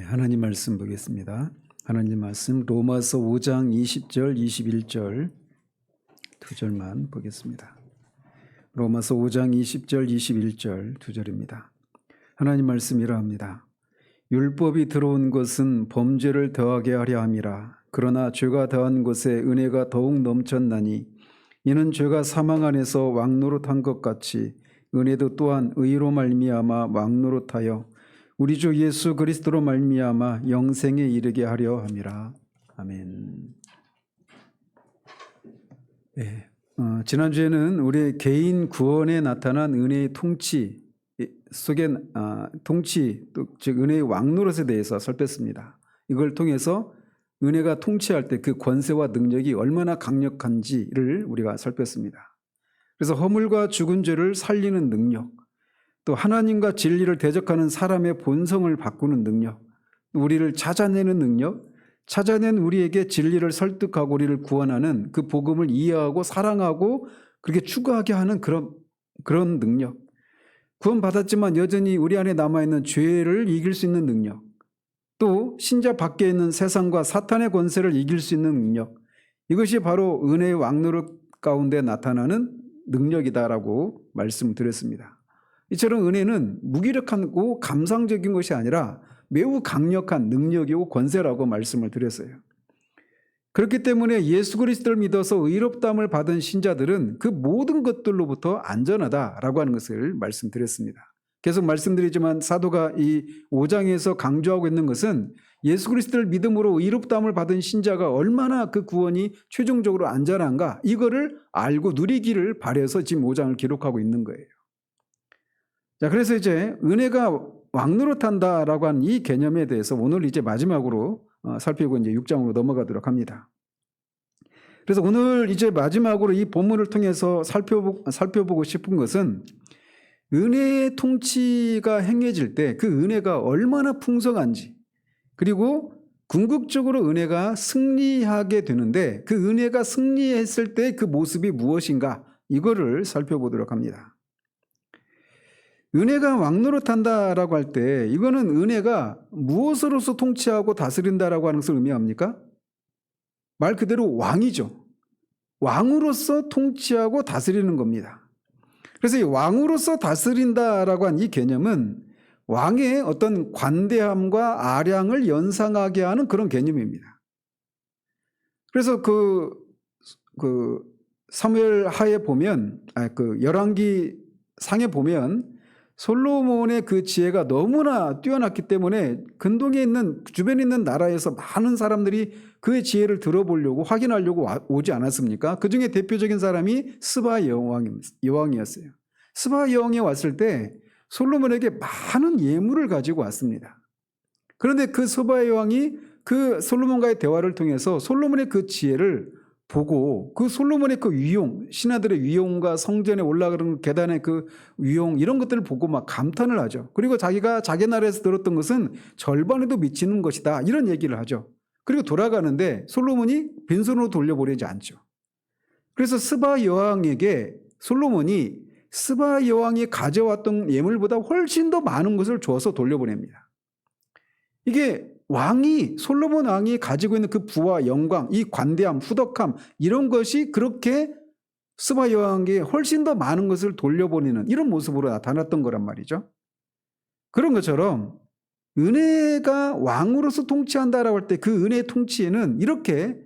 하나님 말씀 보겠습니다. 하나님 말씀 로마서 5장 20절 21절 두 절만 보겠습니다. 로마서 5장 20절 21절 두 절입니다. 하나님 말씀 이러합니다. 율법이 들어온 것은 범죄를 더하게 하려 함이라. 그러나 죄가 더한 곳에 은혜가 더욱 넘쳤나니 이는 죄가 사망 안에서 왕노릇한 것 같이 은혜도 또한 의로 말미암아 왕노릇하여 우리 주 예수 그리스도로 말미암아 영생에 이르게 하려 함이라. 아멘. 네, 지난주에는 우리의 개인 구원에 나타난 은혜의 통치 속에 통치, 즉 은혜의 왕노릇에 대해서 살폈습니다. 이걸 통해서 은혜가 통치할 때 그 권세와 능력이 얼마나 강력한지를 우리가 살폈습니다. 그래서 허물과 죽은 죄를 살리는 능력, 또 하나님과 진리를 대적하는 사람의 본성을 바꾸는 능력, 우리를 찾아내는 능력, 찾아낸 우리에게 진리를 설득하고 우리를 구원하는 그 복음을 이해하고 사랑하고 그렇게 추구하게 하는 그런 능력, 구원받았지만 여전히 우리 안에 남아있는 죄를 이길 수 있는 능력, 또 신자 밖에 있는 세상과 사탄의 권세를 이길 수 있는 능력, 이것이 바로 은혜의 왕노릇 가운데 나타나는 능력이다라고 말씀드렸습니다. 이처럼 은혜는 무기력하고 감상적인 것이 아니라 매우 강력한 능력이고 권세라고 말씀을 드렸어요. 그렇기 때문에 예수 그리스도를 믿어서 의롭다함을 받은 신자들은 그 모든 것들로부터 안전하다라고 하는 것을 말씀드렸습니다. 계속 말씀드리지만 사도가 이 5장에서 강조하고 있는 것은 예수 그리스도를 믿음으로 의롭다함을 받은 신자가 얼마나 그 구원이 최종적으로 안전한가, 이거를 알고 누리기를 바라서 지금 5장을 기록하고 있는 거예요. 자, 그래서 이제 은혜가 왕노릇한다라고 하는 이 개념에 대해서 오늘 이제 마지막으로 살피고 이제 6장으로 넘어가도록 합니다. 그래서 오늘 이제 마지막으로 이 본문을 통해서 살펴보고 싶은 것은 은혜의 통치가 행해질 때 그 은혜가 얼마나 풍성한지, 그리고 궁극적으로 은혜가 승리하게 되는데 그 은혜가 승리했을 때 그 모습이 무엇인가, 이거를 살펴보도록 합니다. 은혜가 왕노릇한다라고 할 때 이거는 은혜가 무엇으로서 통치하고 다스린다라고 하는 것을 의미합니까? 말 그대로 왕이죠. 왕으로서 통치하고 다스리는 겁니다. 그래서 이 왕으로서 다스린다라고 한 이 개념은 왕의 어떤 관대함과 아량을 연상하게 하는 그런 개념입니다. 그래서 그 사무엘 하에 보면, 열왕기 상에 보면 솔로몬의 그 지혜가 너무나 뛰어났기 때문에 근동에 있는, 주변에 있는 나라에서 많은 사람들이 그의 지혜를 들어보려고 확인하려고 오지 않았습니까? 그 중에 대표적인 사람이 스바 여왕이었어요. 스바 여왕이 왔을 때 솔로몬에게 많은 예물을 가지고 왔습니다. 그런데 그 스바 여왕이 그 솔로몬과의 대화를 통해서 솔로몬의 그 지혜를 보고 그 솔로몬의 그 위용, 신하들의 위용과 성전에 올라가는 계단의 그 위용, 이런 것들을 보고 막 감탄을 하죠. 그리고 자기가 자기 나라에서 들었던 것은 절반에도 미치는 것이다, 이런 얘기를 하죠. 그리고 돌아가는데 솔로몬이 빈손으로 돌려보내지 않죠. 그래서 스바 여왕에게 솔로몬이 스바 여왕이 가져왔던 예물보다 훨씬 더 많은 것을 줘서 돌려보냅니다. 이게 솔로몬 왕이 가지고 있는 그 부와 영광, 이 관대함, 후덕함, 이런 것이 그렇게 스바 여왕에게 훨씬 더 많은 것을 돌려보내는 이런 모습으로 나타났던 거란 말이죠. 그런 것처럼 은혜가 왕으로서 통치한다라고 할 때 그 은혜의 통치에는 이렇게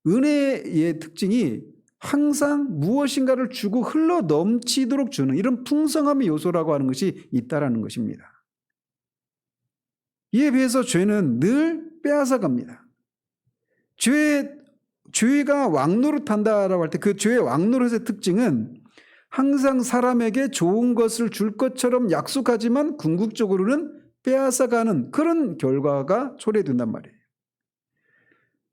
은혜의 특징이 항상 무엇인가를 주고 흘러 넘치도록 주는 이런 풍성함의 요소라고 하는 것이 있다라는 것입니다. 이에 비해서 죄는 늘 빼앗아갑니다. 죄가 왕노릇한다라고 할 때 그 죄의 왕노릇의 특징은 항상 사람에게 좋은 것을 줄 것처럼 약속하지만 궁극적으로는 빼앗아가는 그런 결과가 초래된단 말이에요.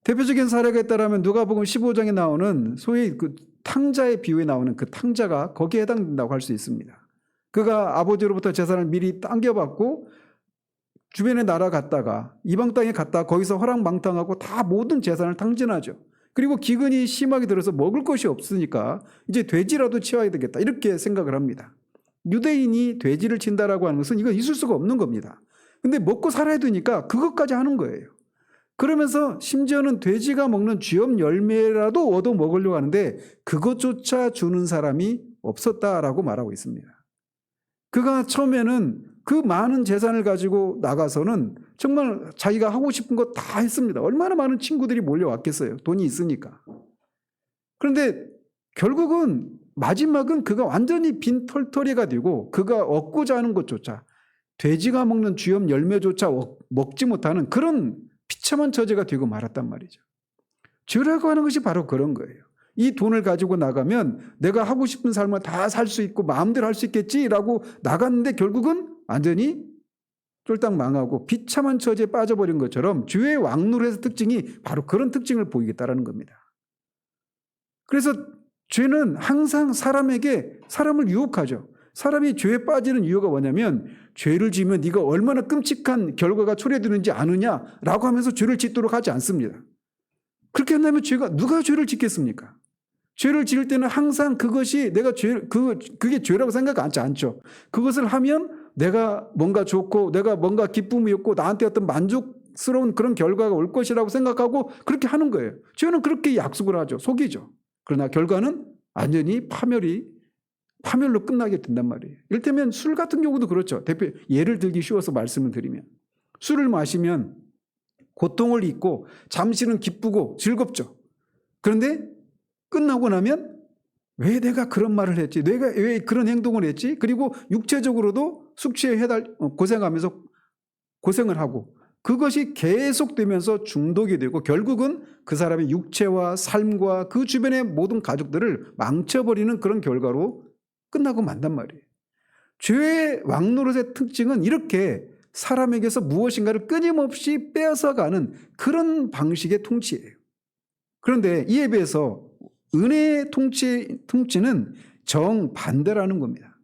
대표적인 사례가 있다면 누가복음 15장에 나오는 소위 그 탕자의 비유에 나오는 그 탕자가 거기에 해당된다고 할 수 있습니다. 그가 아버지로부터 재산을 미리 당겨받고 주변에 나라 갔다가 이방 땅에 갔다가 거기서 허랑방탕하고 다 모든 재산을 탕진하죠. 그리고 기근이 심하게 들어서 먹을 것이 없으니까 이제 돼지라도 치워야 되겠다, 이렇게 생각을 합니다. 유대인이 돼지를 친다라고 하는 것은 이건 있을 수가 없는 겁니다. 근데 먹고 살아야 되니까 그것까지 하는 거예요. 그러면서 심지어는 돼지가 먹는 쥐염 열매라도 얻어 먹으려고 하는데 그것조차 주는 사람이 없었다라고 말하고 있습니다. 그가 처음에는 그 많은 재산을 가지고 나가서는 정말 자기가 하고 싶은 거 다 했습니다. 얼마나 많은 친구들이 몰려왔겠어요. 돈이 있으니까. 그런데 결국은 마지막은 그가 완전히 빈털터리가 되고 그가 얻고자 하는 것조차, 돼지가 먹는 쥐염 열매조차 먹지 못하는 그런 비참한 처지가 되고 말았단 말이죠. 죄라고 하는 것이 바로 그런 거예요. 이 돈을 가지고 나가면 내가 하고 싶은 삶을 다 살 수 있고 마음대로 할 수 있겠지라고 나갔는데 결국은 완전히 쫄딱 망하고 비참한 처지에 빠져버린 것처럼 죄의 왕노릇의 특징이 바로 그런 특징을 보이겠다라는 겁니다. 그래서 죄는 항상 사람을 유혹하죠. 사람이 죄에 빠지는 이유가 뭐냐면 죄를 지으면 네가 얼마나 끔찍한 결과가 초래되는지 아느냐라고 하면서 죄를 짓도록 하지 않습니다. 그렇게 한다면 누가 죄를 짓겠습니까? 죄를 지을 때는 항상 그것이 그게 죄라고 생각하지 않죠. 그것을 하면 내가 뭔가 좋고 내가 뭔가 기쁨이 있고 나한테 어떤 만족스러운 그런 결과가 올 것이라고 생각하고 그렇게 하는 거예요. 죄는 그렇게 약속을 하죠. 속이죠. 그러나 결과는 완전히 파멸로 끝나게 된단 말이에요. 이를테면 술 같은 경우도 그렇죠. 예를 들기 쉬워서 말씀을 드리면 술을 마시면 고통을 잊고 잠시는 기쁘고 즐겁죠. 그런데 끝나고 나면 왜 내가 그런 말을 했지? 내가 왜 그런 행동을 했지? 그리고 육체적으로도 숙취에 고생하면서 고생을 하고 그것이 계속되면서 중독이 되고 결국은 그 사람의 육체와 삶과 그 주변의 모든 가족들을 망쳐버리는 그런 결과로 끝나고 만단 말이에요. 죄의 왕노릇의 특징은 이렇게 사람에게서 무엇인가를 끊임없이 빼앗아가는 그런 방식의 통치예요. 그런데 이에 비해서 은혜의 통치는 정반대라는 겁니다.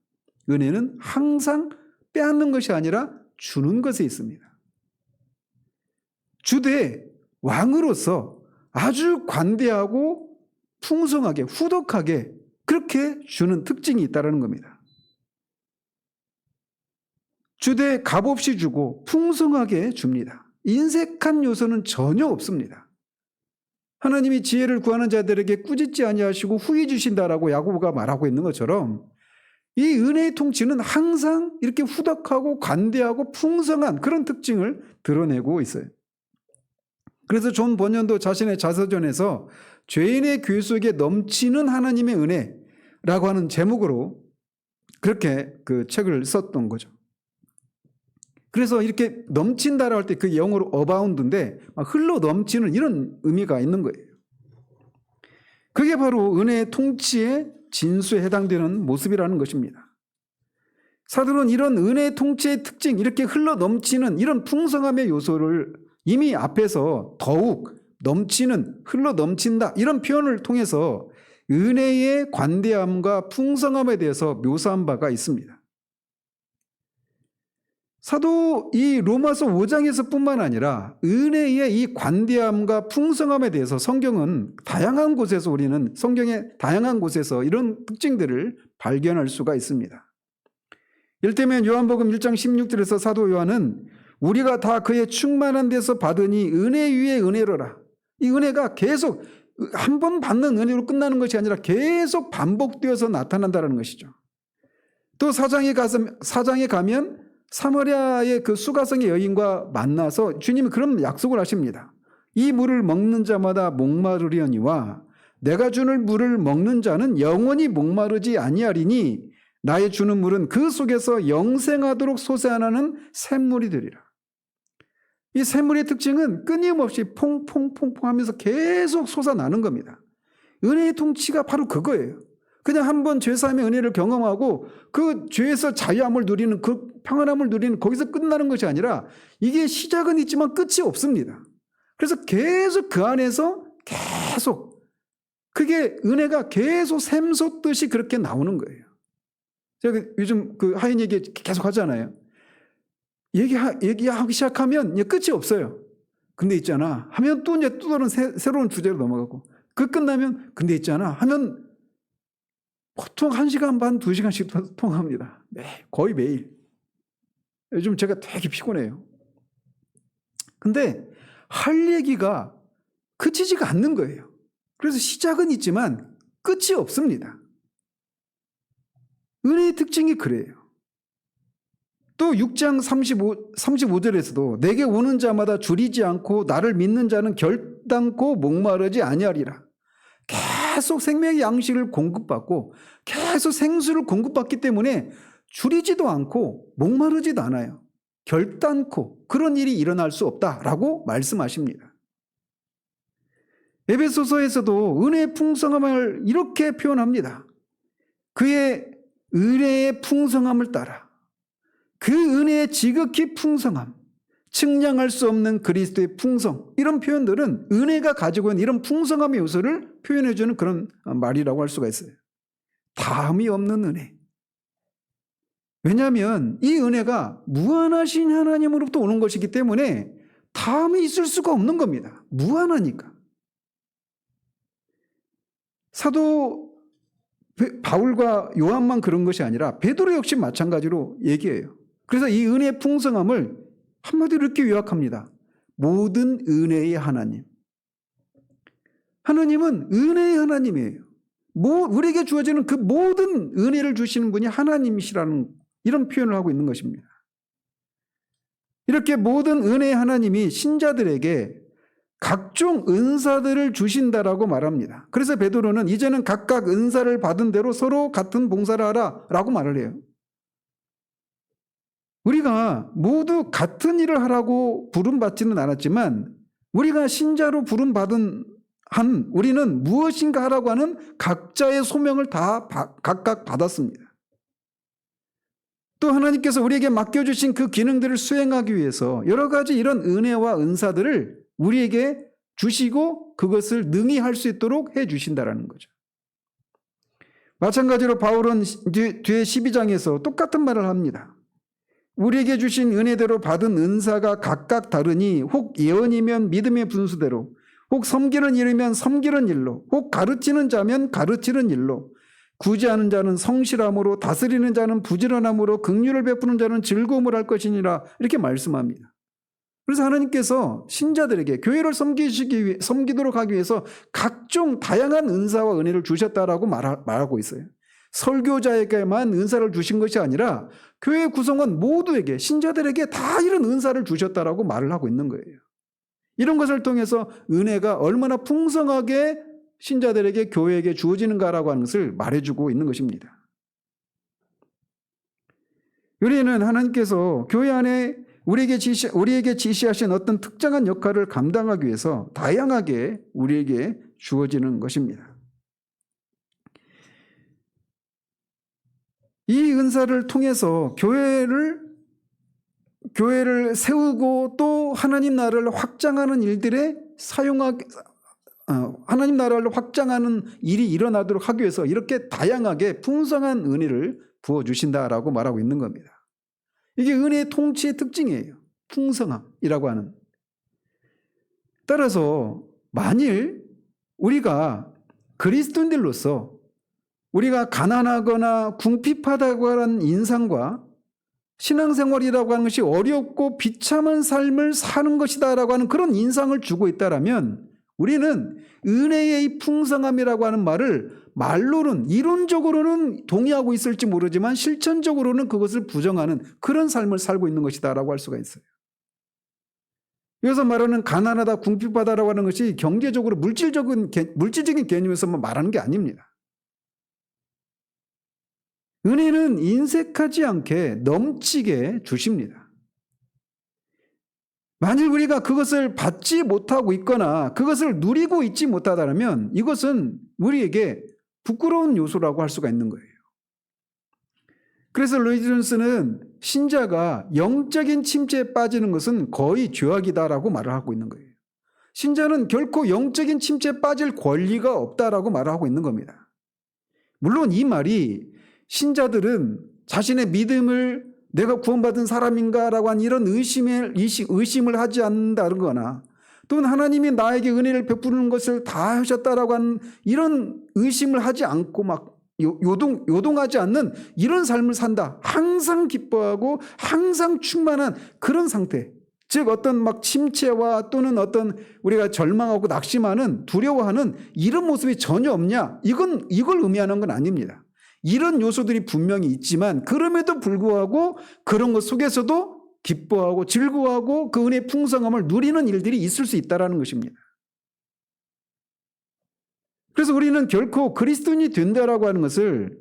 은혜는 항상 빼앗는 것이 아니라 주는 것에 있습니다. 주되 왕으로서 아주 관대하고 풍성하게 후덕하게 그렇게 주는 특징이 있다는 겁니다. 주되 값없이 주고 풍성하게 줍니다. 인색한 요소는 전혀 없습니다. 하나님이 지혜를 구하는 자들에게 꾸짖지 아니하시고 후히 주신다라고 야고보가 말하고 있는 것처럼 이 은혜의 통치는 항상 이렇게 후덕하고 관대하고 풍성한 그런 특징을 드러내고 있어요. 그래서 존 번연도 자신의 자서전에서 죄인의 교회 속에 넘치는 하나님의 은혜라고 하는 제목으로 그렇게 그 책을 썼던 거죠. 그래서 이렇게 넘친다라고 할 때 그 영어로 abound인데 흘러 넘치는 이런 의미가 있는 거예요. 그게 바로 은혜의 통치의 진수에 해당되는 모습이라는 것입니다. 사도는 이런 은혜의 통치의 특징, 이렇게 흘러 넘치는 이런 풍성함의 요소를 이미 앞에서 더욱 넘치는, 흘러 넘친다 이런 표현을 통해서 은혜의 관대함과 풍성함에 대해서 묘사한 바가 있습니다. 사도 이 로마서 5장에서 뿐만 아니라 은혜의 이 관대함과 풍성함에 대해서 성경은 다양한 곳에서 우리는 성경의 다양한 곳에서 이런 특징들을 발견할 수가 있습니다. 이를테면 요한복음 1장 16절에서 사도 요한은 우리가 다 그의 충만한 데서 받으니 은혜 위에 은혜로라. 이 은혜가 계속 한 번 받는 은혜로 끝나는 것이 아니라 계속 반복되어서 나타난다는 것이죠. 또 사장에 가면 사마리아의 그 수가성의 여인과 만나서 주님이 그런 약속을 하십니다. 이 물을 먹는 자마다 목마르려니와 내가 주는 물을 먹는 자는 영원히 목마르지 아니하리니 나의 주는 물은 그 속에서 영생하도록 솟아나는 샘물이 되리라. 이 샘물의 특징은 끊임없이 퐁퐁퐁퐁 하면서 계속 솟아나는 겁니다. 은혜의 통치가 바로 그거예요. 그냥 한번 죄사함의 은혜를 경험하고 그 죄에서 자유함을 누리는 그 평안함을 누리는 거기서 끝나는 것이 아니라 이게 시작은 있지만 끝이 없습니다. 그래서 계속 그 안에서 계속 그게 은혜가 계속 샘솟듯이 그렇게 나오는 거예요. 제가 요즘 그 하인 얘기 계속 하잖아요. 얘기하기 시작하면 끝이 없어요. 근데 있잖아 하면 또 다른 새로운 주제로 넘어가고 그 끝나면 근데 있잖아 하면 보통 1시간 반, 2시간씩 통합니다. 거의 매일. 요즘 제가 되게 피곤해요. 근데 할 얘기가 그치지가 않는 거예요. 그래서 시작은 있지만 끝이 없습니다. 은혜의 특징이 그래요. 또 6장 35절에서도 내게 오는 자마다 줄이지 않고 나를 믿는 자는 결단코 목마르지 아니하리라. 계속 생명의 양식을 공급받고 계속 생수를 공급받기 때문에 줄이지도 않고 목마르지도 않아요. 결단코 그런 일이 일어날 수 없다라고 말씀하십니다. 에베소서에서도 은혜의 풍성함을 이렇게 표현합니다. 그의 은혜의 풍성함을 따라 그 은혜의 지극히 풍성함, 측량할 수 없는 그리스도의 풍성, 이런 표현들은 은혜가 가지고 있는 이런 풍성함의 요소를 표현해주는 그런 말이라고 할 수가 있어요. 다함이 없는 은혜. 왜냐하면 이 은혜가 무한하신 하나님으로부터 오는 것이기 때문에 다함이 있을 수가 없는 겁니다. 무한하니까. 사도 바울과 요한만 그런 것이 아니라 베드로 역시 마찬가지로 얘기해요. 그래서 이 은혜의 풍성함을 한마디로 이렇게 요약합니다. 모든 은혜의 하나님. 하나님은 은혜의 하나님이에요. 우리에게 주어지는 그 모든 은혜를 주시는 분이 하나님이시라는 이런 표현을 하고 있는 것입니다. 이렇게 모든 은혜의 하나님이 신자들에게 각종 은사들을 주신다라고 말합니다. 그래서 베드로는 이제는 각각 은사를 받은 대로 서로 같은 봉사를 하라라고 말을 해요. 우리가 모두 같은 일을 하라고 부름받지는 않았지만 우리가 신자로 부름받은 우리는 무엇인가 하라고 하는 각자의 소명을 다 각각 받았습니다. 또 하나님께서 우리에게 맡겨주신 그 기능들을 수행하기 위해서 여러 가지 이런 은혜와 은사들을 우리에게 주시고 그것을 능히 할 수 있도록 해 주신다라는 거죠. 마찬가지로 바울은 뒤에 12장에서 똑같은 말을 합니다. 우리에게 주신 은혜대로 받은 은사가 각각 다르니 혹 예언이면 믿음의 분수대로, 혹 섬기는 일이면 섬기는 일로, 혹 가르치는 자면 가르치는 일로, 구제하는 자는 성실함으로, 다스리는 자는 부지런함으로, 긍휼을 베푸는 자는 즐거움을 할 것이니라, 이렇게 말씀합니다. 그래서 하나님께서 신자들에게 교회를 섬기도록 하기 위해서 각종 다양한 은사와 은혜를 주셨다라고 말하고 있어요. 설교자에게만 은사를 주신 것이 아니라 교회 구성원 모두에게, 신자들에게 다 이런 은사를 주셨다라고 말을 하고 있는 거예요. 이런 것을 통해서 은혜가 얼마나 풍성하게 신자들에게, 교회에게 주어지는가라고 하는 것을 말해주고 있는 것입니다. 우리는 하나님께서 교회 안에 우리에게 지시하신 어떤 특정한 역할을 감당하기 위해서 다양하게 우리에게 주어지는 것입니다. 이 은사를 통해서 교회를 세우고 또 하나님 나라를 확장하는 일들에 하나님 나라를 확장하는 일이 일어나도록 하기 위해서 이렇게 다양하게 풍성한 은혜를 부어주신다라고 말하고 있는 겁니다. 이게 은혜의 통치의 특징이에요. 풍성함이라고 하는. 따라서 만일 우리가 그리스도인들로서 우리가 가난하거나 궁핍하다고 하는 인상과 신앙생활이라고 하는 것이 어렵고 비참한 삶을 사는 것이다라고 하는 그런 인상을 주고 있다라면 우리는 은혜의 이 풍성함이라고 하는 말을 말로는, 이론적으로는 동의하고 있을지 모르지만 실천적으로는 그것을 부정하는 그런 삶을 살고 있는 것이다라고 할 수가 있어요. 여기서 말하는 가난하다, 궁핍하다라고 하는 것이 경제적으로 물질적인 개념에서만 말하는 게 아닙니다. 은혜는 인색하지 않게 넘치게 주십니다. 만일 우리가 그것을 받지 못하고 있거나 그것을 누리고 있지 못하다면 이것은 우리에게 부끄러운 요소라고 할 수가 있는 거예요. 그래서 로이드 존스는 신자가 영적인 침체에 빠지는 것은 거의 죄악이다라고 말을 하고 있는 거예요. 신자는 결코 영적인 침체에 빠질 권리가 없다라고 말을 하고 있는 겁니다. 물론 이 말이 신자들은 자신의 믿음을 내가 구원받은 사람인가라고 하는 이런 의심을 하지 않는다는 거나 또는 하나님이 나에게 은혜를 베푸는 것을 다 하셨다라고 하는 이런 의심을 하지 않고 막 요동하지 않는 이런 삶을 산다. 항상 기뻐하고 항상 충만한 그런 상태. 즉 어떤 막 침체와 또는 어떤 우리가 절망하고 낙심하는 두려워하는 이런 모습이 전혀 없냐? 이걸 의미하는 건 아닙니다. 이런 요소들이 분명히 있지만 그럼에도 불구하고 그런 것 속에서도 기뻐하고 즐거워하고 그 은혜의 풍성함을 누리는 일들이 있을 수 있다는 것입니다. 그래서 우리는 결코 그리스도인이 된다라고 하는 것을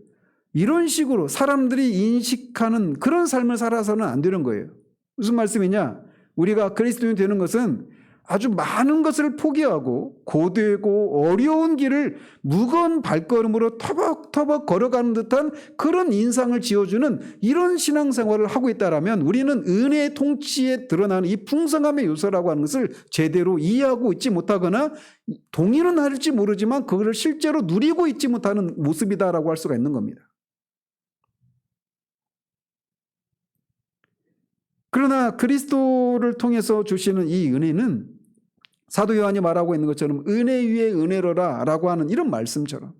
이런 식으로 사람들이 인식하는 그런 삶을 살아서는 안 되는 거예요. 무슨 말씀이냐? 우리가 그리스도인이 되는 것은 아주 많은 것을 포기하고 고되고 어려운 길을 무거운 발걸음으로 터벅터벅 걸어가는 듯한 그런 인상을 지어주는 이런 신앙생활을 하고 있다면 우리는 은혜의 통치에 드러나는 이 풍성함의 요소라고 하는 것을 제대로 이해하고 있지 못하거나 동의는 할지 모르지만 그것을 실제로 누리고 있지 못하는 모습이다라고 할 수가 있는 겁니다. 그러나 그리스도를 통해서 주시는 이 은혜는 사도 요한이 말하고 있는 것처럼 은혜 위에 은혜로라 라고 하는 이런 말씀처럼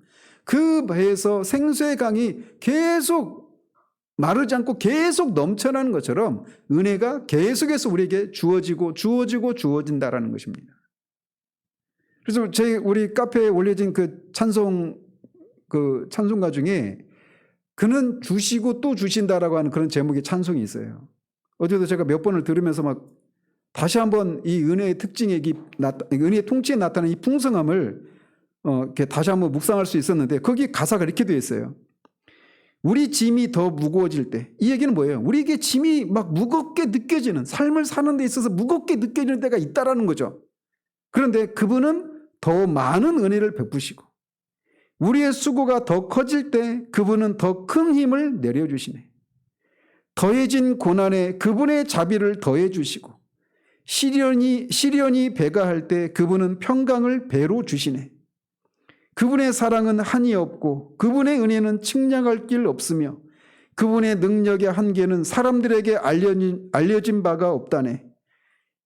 그 배에서 생수의 강이 계속 마르지 않고 계속 넘쳐나는 것처럼 은혜가 계속해서 우리에게 주어진다라는 것입니다. 그래서 우리 카페에 올려진 그 찬송가 중에 그는 주시고 또 주신다라고 하는 그런 제목의 찬송이 있어요. 어제도 제가 몇 번을 들으면서 막 다시 한번 이 은혜의 특징의 은혜의 통치에 나타나는 이 풍성함을 이렇게 다시 한번 묵상할 수 있었는데 거기 가사가 이렇게 되어 있어요. 우리 짐이 더 무거워질 때. 이 얘기는 뭐예요? 우리에게 짐이 막 무겁게 느껴지는, 삶을 사는 데 있어서 무겁게 느껴지는 때가 있다라는 거죠. 그런데 그분은 더 많은 은혜를 베푸시고 우리의 수고가 더 커질 때 그분은 더 큰 힘을 내려주시네. 더해진 고난에 그분의 자비를 더해주시고 시련이 배가할 때 그분은 평강을 배로 주시네. 그분의 사랑은 한이 없고 그분의 은혜는 측량할 길 없으며 그분의 능력의 한계는 사람들에게 알려진 바가 없다네.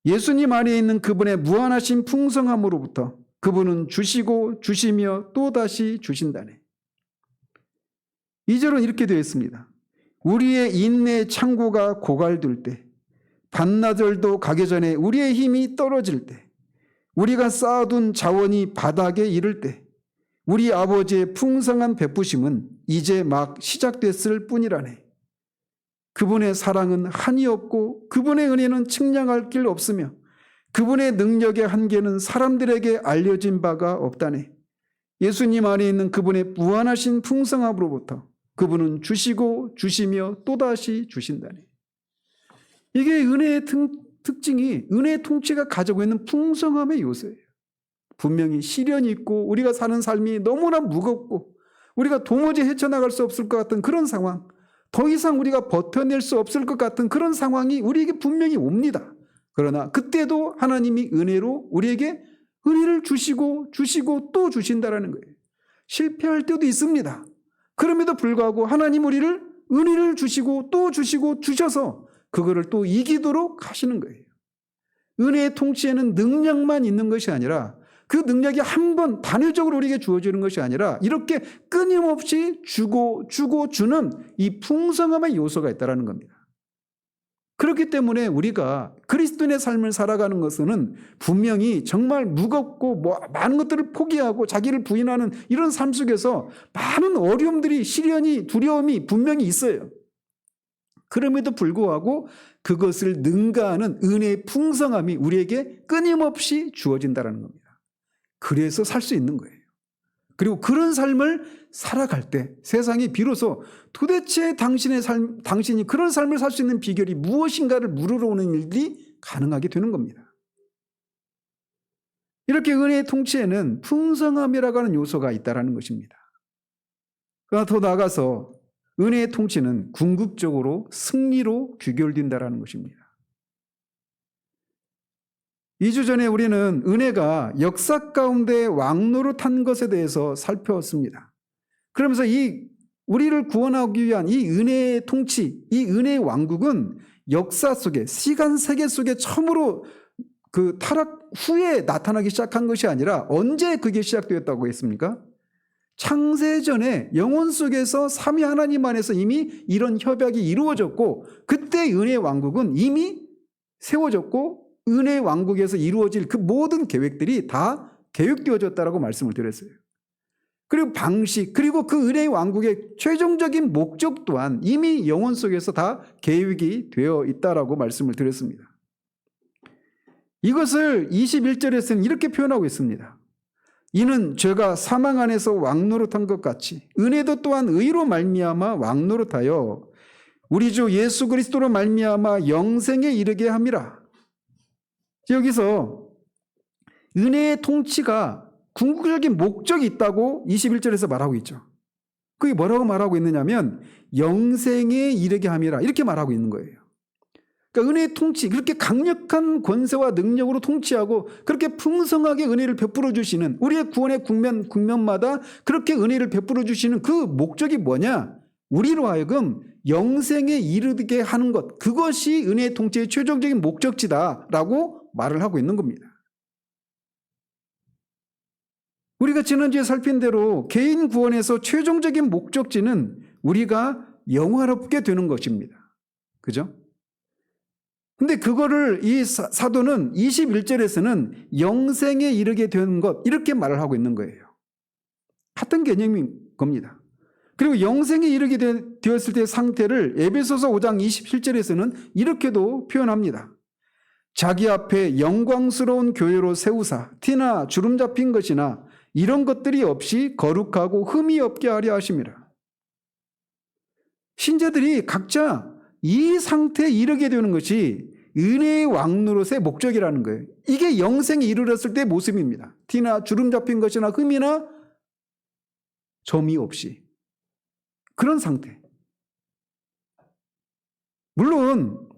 예수님 안에 있는 그분의 무한하신 풍성함으로부터 그분은 주시고 주시며 또다시 주신다네. 2절은 이렇게 되어 있습니다. 우리의 인내의 창고가 고갈될 때, 반나절도 가기 전에 우리의 힘이 떨어질 때, 우리가 쌓아둔 자원이 바닥에 이를 때, 우리 아버지의 풍성한 베푸심은 이제 막 시작됐을 뿐이라네. 그분의 사랑은 한이 없고 그분의 은혜는 측량할 길 없으며 그분의 능력의 한계는 사람들에게 알려진 바가 없다네. 예수님 안에 있는 그분의 무한하신 풍성함으로부터 그분은 주시고 주시며 또다시 주신다네. 이게 은혜의 특징이 은혜의 통치가 가지고 있는 풍성함의 요소예요. 분명히 시련이 있고 우리가 사는 삶이 너무나 무겁고 우리가 도무지 헤쳐나갈 수 없을 것 같은 그런 상황, 더 이상 우리가 버텨낼 수 없을 것 같은 그런 상황이 우리에게 분명히 옵니다. 그러나 그때도 하나님이 은혜로 우리에게 은혜를 주시고 또 주신다라는 거예요. 실패할 때도 있습니다. 그럼에도 불구하고 하나님 우리를 은혜를 주시고 또 주셔서 그거를 또 이기도록 하시는 거예요. 은혜의 통치에는 능력만 있는 것이 아니라 그 능력이 한 번 단회적으로 우리에게 주어지는 것이 아니라 이렇게 끊임없이 주고 주는 이 풍성함의 요소가 있다는 겁니다. 그렇기 때문에 우리가 그리스도인의 삶을 살아가는 것은 분명히 정말 무겁고 많은 것들을 포기하고 자기를 부인하는 이런 삶 속에서 많은 어려움들이 시련이 두려움이 분명히 있어요. 그럼에도 불구하고 그것을 능가하는 은혜의 풍성함이 우리에게 끊임없이 주어진다는 겁니다. 그래서 살 수 있는 거예요. 그리고 그런 삶을 살아갈 때 세상이 비로소 도대체 당신이 그런 삶을 살 수 있는 비결이 무엇인가를 물으러 오는 일들이 가능하게 되는 겁니다. 이렇게 은혜의 통치에는 풍성함이라고 하는 요소가 있다는 것입니다. 그러나 더 나아가서 은혜의 통치는 궁극적으로 승리로 귀결된다는 것입니다. 2주 전에 우리는 은혜가 역사 가운데 왕노릇한 것에 대해서 살펴봤습니다. 그러면서 우리를 구원하기 위한 이 은혜의 통치, 이 은혜의 왕국은 역사 속에, 시간 세계 속에 처음으로 그 타락 후에 나타나기 시작한 것이 아니라 언제 그게 시작되었다고 했습니까? 창세전에 영혼 속에서 삼위 하나님 안에서 이미 이런 협약이 이루어졌고 그때 은혜의 왕국은 이미 세워졌고 은혜의 왕국에서 이루어질 그 모든 계획들이 다 계획되어졌다라고 말씀을 드렸어요. 그리고 방식, 그리고 그 은혜의 왕국의 최종적인 목적 또한 이미 영혼 속에서 다 계획이 되어 있다라고 말씀을 드렸습니다. 이것을 21절에서는 이렇게 표현하고 있습니다. 이는 죄가 사망 안에서 왕노릇한 것 같이 은혜도 또한 의로 말미암아 왕노릇하여 우리 주 예수 그리스도로 말미암아 영생에 이르게 함이라. 여기서 은혜의 통치가 궁극적인 목적이 있다고 21절에서 말하고 있죠. 그게 뭐라고 말하고 있느냐면 영생에 이르게 함이라 이렇게 말하고 있는 거예요. 그러니까 은혜의 통치, 그렇게 강력한 권세와 능력으로 통치하고 그렇게 풍성하게 은혜를 베풀어 주시는 우리의 구원의 국면마다 그렇게 은혜를 베풀어 주시는 그 목적이 뭐냐? 우리로 하여금 영생에 이르게 하는 것, 그것이 은혜의 통치의 최종적인 목적지다라고 말을 하고 있는 겁니다. 우리가 지난주에 살핀 대로 개인 구원에서 최종적인 목적지는 우리가 영화롭게 되는 것입니다. 그죠? 근데 그거를 이 사도는 21절에서는 영생에 이르게 되는 것 이렇게 말을 하고 있는 거예요. 같은 개념인 겁니다. 그리고 영생에 이르게 되었을 때의 상태를 에베소서 5장 27절에서는 이렇게도 표현합니다. 자기 앞에 영광스러운 교회로 세우사 티나 주름 잡힌 것이나 이런 것들이 없이 거룩하고 흠이 없게 하려 하심이라. 신자들이 각자 이 상태에 이르게 되는 것이 은혜의 왕노릇의 목적이라는 거예요. 이게 영생에 이르렀을 때의 모습입니다. 티나 주름 잡힌 것이나 흠이나 점이 없이 그런 상태. 물론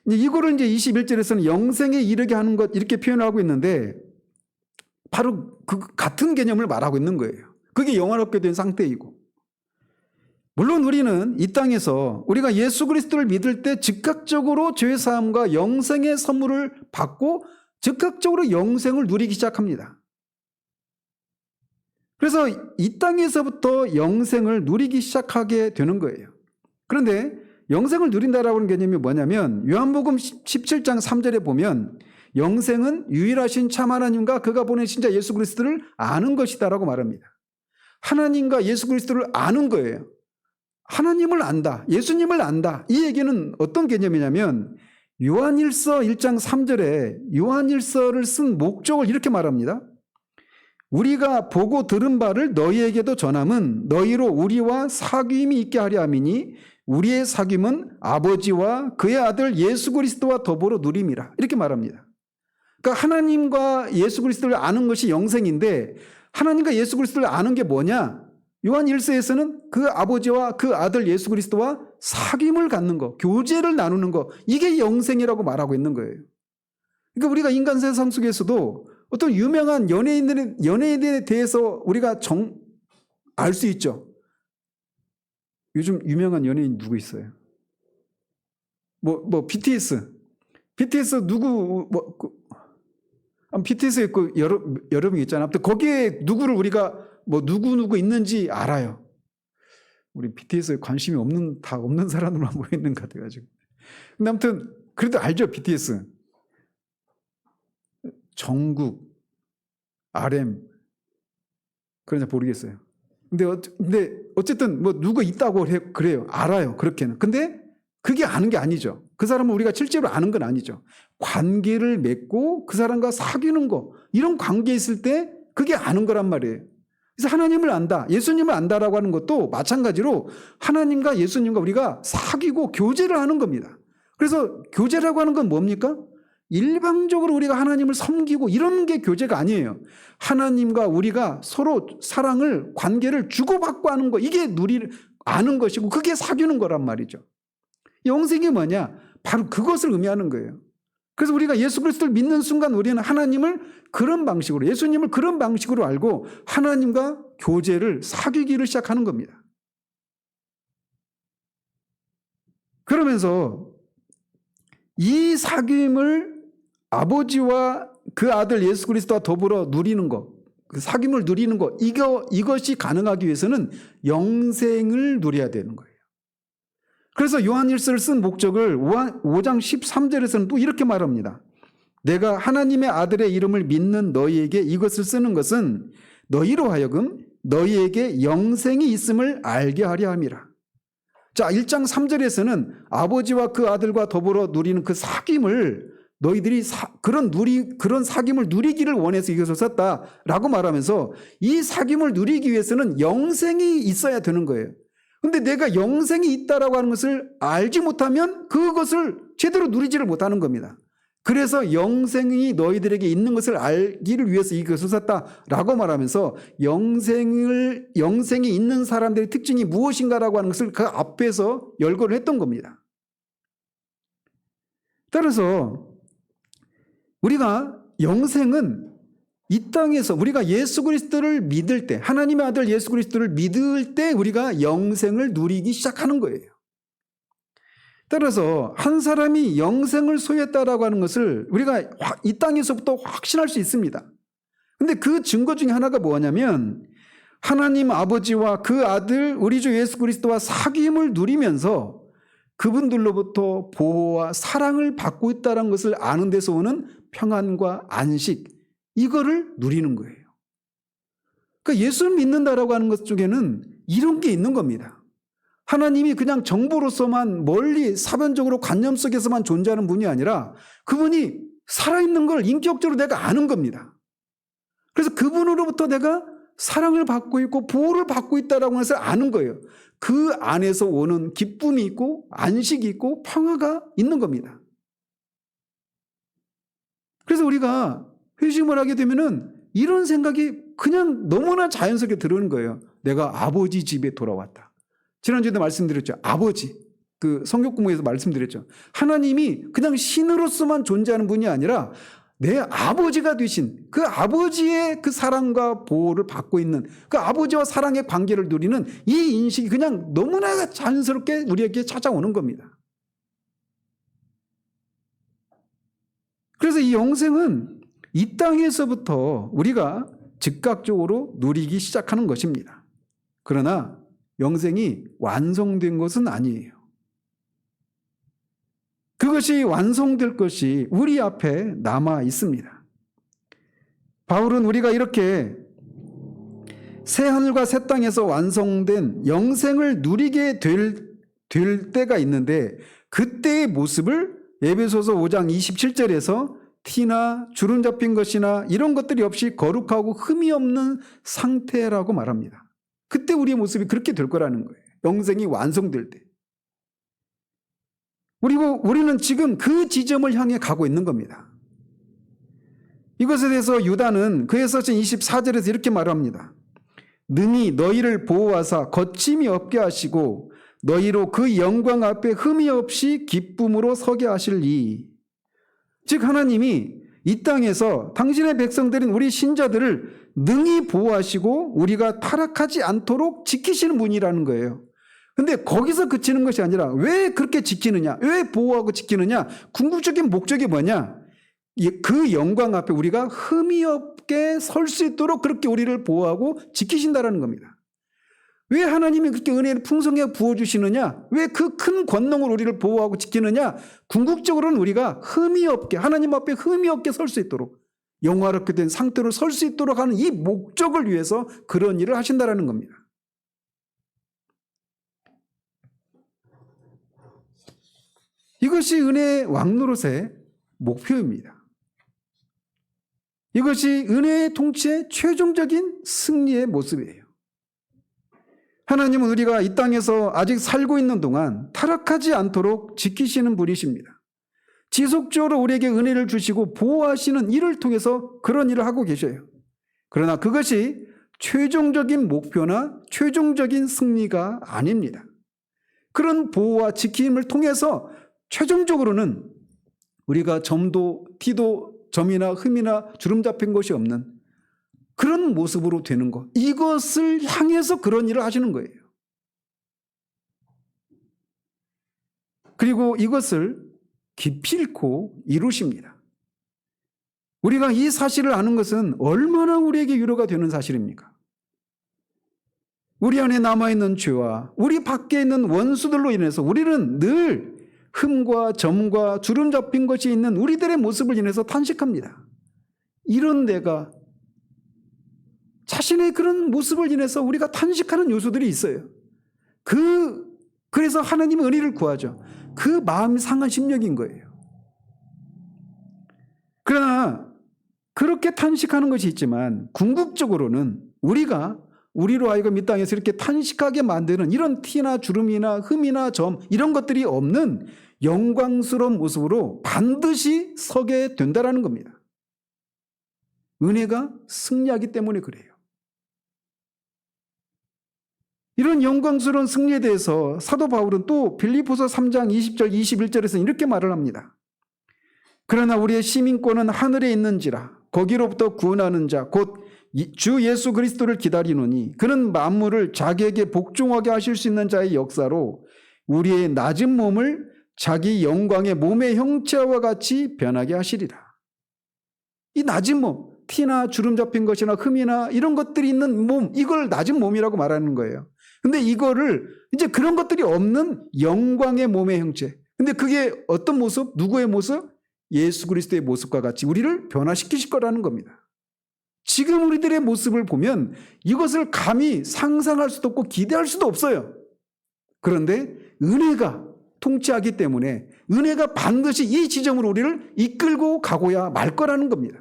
이거를 이제 21절에서는 영생에 이르게 하는 것 이렇게 표현하고 있는데 바로 그 같은 개념을 말하고 있는 거예요. 그게 영원롭게 된 상태이고, 물론 우리는 이 땅에서 우리가 예수 그리스도를 믿을 때 즉각적으로 죄사함과 영생의 선물을 받고 즉각적으로 영생을 누리기 시작합니다. 그래서 이 땅에서부터 영생을 누리기 시작하게 되는 거예요. 그런데 영생을 누린다라고 하는 개념이 뭐냐면 요한복음 17장 3절에 보면 영생은 유일하신 참 하나님과 그가 보내신 자 예수 그리스도를 아는 것이다라고 말합니다. 하나님과 예수 그리스도를 아는 거예요. 하나님을 안다, 예수님을 안다. 이 얘기는 어떤 개념이냐면 요한일서 1장 3절에 요한일서를 쓴 목적을 이렇게 말합니다. 우리가 보고 들은 바를 너희에게도 전함은 너희로 우리와 사귐이 있게 하려 함이니 우리의 사귐은 아버지와 그의 아들 예수 그리스도와 더불어 누림이라. 이렇게 말합니다. 그러니까 하나님과 예수 그리스도를 아는 것이 영생인데 하나님과 예수 그리스도를 아는 게 뭐냐? 요한 1서에서는 그 아버지와 그 아들 예수 그리스도와 사귐을 갖는 거, 교제를 나누는 거, 이게 영생이라고 말하고 있는 거예요. 그러니까 우리가 인간 세상 속에서도 어떤 유명한 연예인들에 대해서 우리가 알 수 있죠. 요즘 유명한 연예인 누구 있어요? BTS 누구 BTS에 있고 여러 명 있잖아요. 아무튼 거기에 누구를 우리가 누구 있는지 알아요. 우리 BTS에 관심이 없는 사람들만 모여 있는 것 같아가지고. 근데 아무튼 그래도 알죠, BTS. 정국, RM, 그런지 모르겠어요. 근데 어쨌든 누구 있다고 그래요. 알아요, 그렇게는. 근데 그게 아는 게 아니죠. 그 사람은 우리가 실제로 아는 건 아니죠. 관계를 맺고 그 사람과 사귀는 거, 이런 관계에 있을 때 그게 아는 거란 말이에요. 그래서 하나님을 안다, 예수님을 안다라고 하는 것도 마찬가지로 하나님과 예수님과 우리가 사귀고 교제를 하는 겁니다. 그래서 교제라고 하는 건 뭡니까? 일방적으로 우리가 하나님을 섬기고 이런 게 교제가 아니에요. 하나님과 우리가 서로 사랑을, 관계를 주고받고 하는 거, 이게 아는 것이고 그게 사귀는 거란 말이죠. 영생이 뭐냐? 바로 그것을 의미하는 거예요. 그래서 우리가 예수 그리스도를 믿는 순간 우리는 하나님을 그런 방식으로, 예수님을 그런 방식으로 알고 하나님과 교제를, 사귀기를 시작하는 겁니다. 그러면서 이 사귐을 아버지와 그 아들 예수 그리스도와 더불어 누리는 것, 그 사귐을 누리는 것, 이것이 가능하기 위해서는 영생을 누려야 되는 거예요. 그래서 요한일서를 쓴 목적을 5장 13절에서는 또 이렇게 말합니다. 내가 하나님의 아들의 이름을 믿는 너희에게 이것을 쓰는 것은 너희로 하여금 너희에게 영생이 있음을 알게 하려 함이라. 자, 1장 3절에서는 아버지와 그 아들과 더불어 누리는 그 사귐을 너희들이 그런 사귐을 누리기를 원해서 이것을 썼다라고 말하면서 이 사귐을 누리기 위해서는 영생이 있어야 되는 거예요. 근데 내가 영생이 있다라고 하는 것을 알지 못하면 그것을 제대로 누리지를 못하는 겁니다. 그래서 영생이 너희들에게 있는 것을 알기를 위해서 이것을 썼다라고 말하면서 영생이 있는 사람들의 특징이 무엇인가라고 하는 것을 그 앞에서 열거를 했던 겁니다. 따라서 우리가 영생은 이 땅에서 우리가 예수 그리스도를 믿을 때, 하나님의 아들 예수 그리스도를 믿을 때 우리가 영생을 누리기 시작하는 거예요. 따라서 한 사람이 영생을 소유했다라고 하는 것을 우리가 이 땅에서부터 확신할 수 있습니다. 근데 그 증거 중에 하나가 뭐냐면 하나님 아버지와 그 아들 우리 주 예수 그리스도와 사귐을 누리면서 그분들로부터 보호와 사랑을 받고 있다는 것을 아는 데서 오는 평안과 안식, 이거를 누리는 거예요. 그러니까 예수를 믿는다라고 하는 것 중에는 이런 게 있는 겁니다. 하나님이 그냥 정보로서만 멀리 사변적으로 관념 속에서만 존재하는 분이 아니라 그분이 살아있는 걸 인격적으로 내가 아는 겁니다. 그래서 그분으로부터 내가 사랑을 받고 있고 보호를 받고 있다라고 해서 아는 거예요. 그 안에서 오는 기쁨이 있고 안식이 있고 평화가 있는 겁니다. 그래서 우리가 회심을 하게 되면은 이런 생각이 그냥 너무나 자연스럽게 들어오는 거예요. 내가 아버지 집에 돌아왔다. 지난주에도 말씀드렸죠. 아버지. 그 성경 공부에서 말씀드렸죠. 하나님이 그냥 신으로서만 존재하는 분이 아니라 내 아버지가 되신 그 아버지의 그 사랑과 보호를 받고 있는 그 아버지와 사랑의 관계를 누리는 이 인식이 그냥 너무나 자연스럽게 우리에게 찾아오는 겁니다. 그래서 이 영생은 이 땅에서부터 우리가 즉각적으로 누리기 시작하는 것입니다. 그러나 영생이 완성된 것은 아니에요. 그것이 완성될 것이 우리 앞에 남아 있습니다. 바울은 우리가 이렇게 새하늘과 새 땅에서 완성된 영생을 누리게 될 때가 있는데 그때의 모습을 에베소서 5장 27절에서 티나 주름 잡힌 것이나 이런 것들이 없이 거룩하고 흠이 없는 상태라고 말합니다. 그때 우리의 모습이 그렇게 될 거라는 거예요. 영생이 완성될 때. 그리고 우리는 지금 그 지점을 향해 가고 있는 겁니다. 이것에 대해서 유다는 그에서 24절에서 이렇게 말합니다. 능히 너희를 보호하사 거침이 없게 하시고 너희로 그 영광 앞에 흠이 없이 기쁨으로 서게 하실리. 즉 하나님이 이 땅에서 당신의 백성들인 우리 신자들을 능히 보호하시고 우리가 타락하지 않도록 지키시는 분이라는 거예요. 근데 거기서 그치는 것이 아니라 왜 그렇게 지키느냐? 왜 보호하고 지키느냐? 궁극적인 목적이 뭐냐? 그 영광 앞에 우리가 흠이 없게 설 수 있도록 그렇게 우리를 보호하고 지키신다라는 겁니다. 왜 하나님이 그렇게 은혜를 풍성하게 부어주시느냐? 왜 그 큰 권능으로 우리를 보호하고 지키느냐? 궁극적으로는 우리가 흠이 없게, 하나님 앞에 흠이 없게 설 수 있도록, 영화롭게 된 상태로 설 수 있도록 하는 이 목적을 위해서 그런 일을 하신다라는 겁니다. 이것이 은혜의 왕노릇의 목표입니다. 이것이 은혜의 통치의 최종적인 승리의 모습이에요. 하나님은 우리가 이 땅에서 아직 살고 있는 동안 타락하지 않도록 지키시는 분이십니다. 지속적으로 우리에게 은혜를 주시고 보호하시는 일을 통해서 그런 일을 하고 계셔요. 그러나 그것이 최종적인 목표나 최종적인 승리가 아닙니다. 그런 보호와 지킴을 통해서 최종적으로는 우리가 점도 티도 점이나 흠이나 주름 잡힌 것이 없는 그런 모습으로 되는 것, 이것을 향해서 그런 일을 하시는 거예요. 그리고 이것을 기필코 이루십니다. 우리가 이 사실을 아는 것은 얼마나 우리에게 위로가 되는 사실입니까? 우리 안에 남아있는 죄와 우리 밖에 있는 원수들로 인해서 우리는 늘 흠과 점과 주름 잡힌 것이 있는 우리들의 모습을 인해서 탄식합니다. 이런 내가 자신의 그런 모습을 인해서 우리가 탄식하는 요소들이 있어요. 그래서 하나님의 은혜를 구하죠. 그 마음이 상한 심령인 거예요. 그러나 그렇게 탄식하는 것이 있지만 궁극적으로는 우리로 하여금 이 땅에서 이렇게 탄식하게 만드는 이런 티나 주름이나 흠이나 점 이런 것들이 없는 영광스러운 모습으로 반드시 서게 된다라는 겁니다. 은혜가 승리하기 때문에 그래요. 이런 영광스러운 승리에 대해서 사도 바울은 또 빌립보서 3장 20절 21절에서 이렇게 말을 합니다. 그러나 우리의 시민권은 하늘에 있는지라 거기로부터 구원하는 자 곧 주 예수 그리스도를 기다리노니 그는 만물을 자기에게 복종하게 하실 수 있는 자의 역사로 우리의 낮은 몸을 자기 영광의 몸의 형체와 같이 변하게 하시리라. 이 낮은 몸, 티나 주름 잡힌 것이나 흠이나 이런 것들이 있는 몸, 이걸 낮은 몸이라고 말하는 거예요. 근데 이거를 이제 그런 것들이 없는 영광의 몸의 형체. 근데 그게 어떤 모습? 누구의 모습? 예수 그리스도의 모습과 같이 우리를 변화시키실 거라는 겁니다. 지금 우리들의 모습을 보면 이것을 감히 상상할 수도 없고 기대할 수도 없어요. 그런데 은혜가 통치하기 때문에 은혜가 반드시 이 지점으로 우리를 이끌고 가고야 말 거라는 겁니다.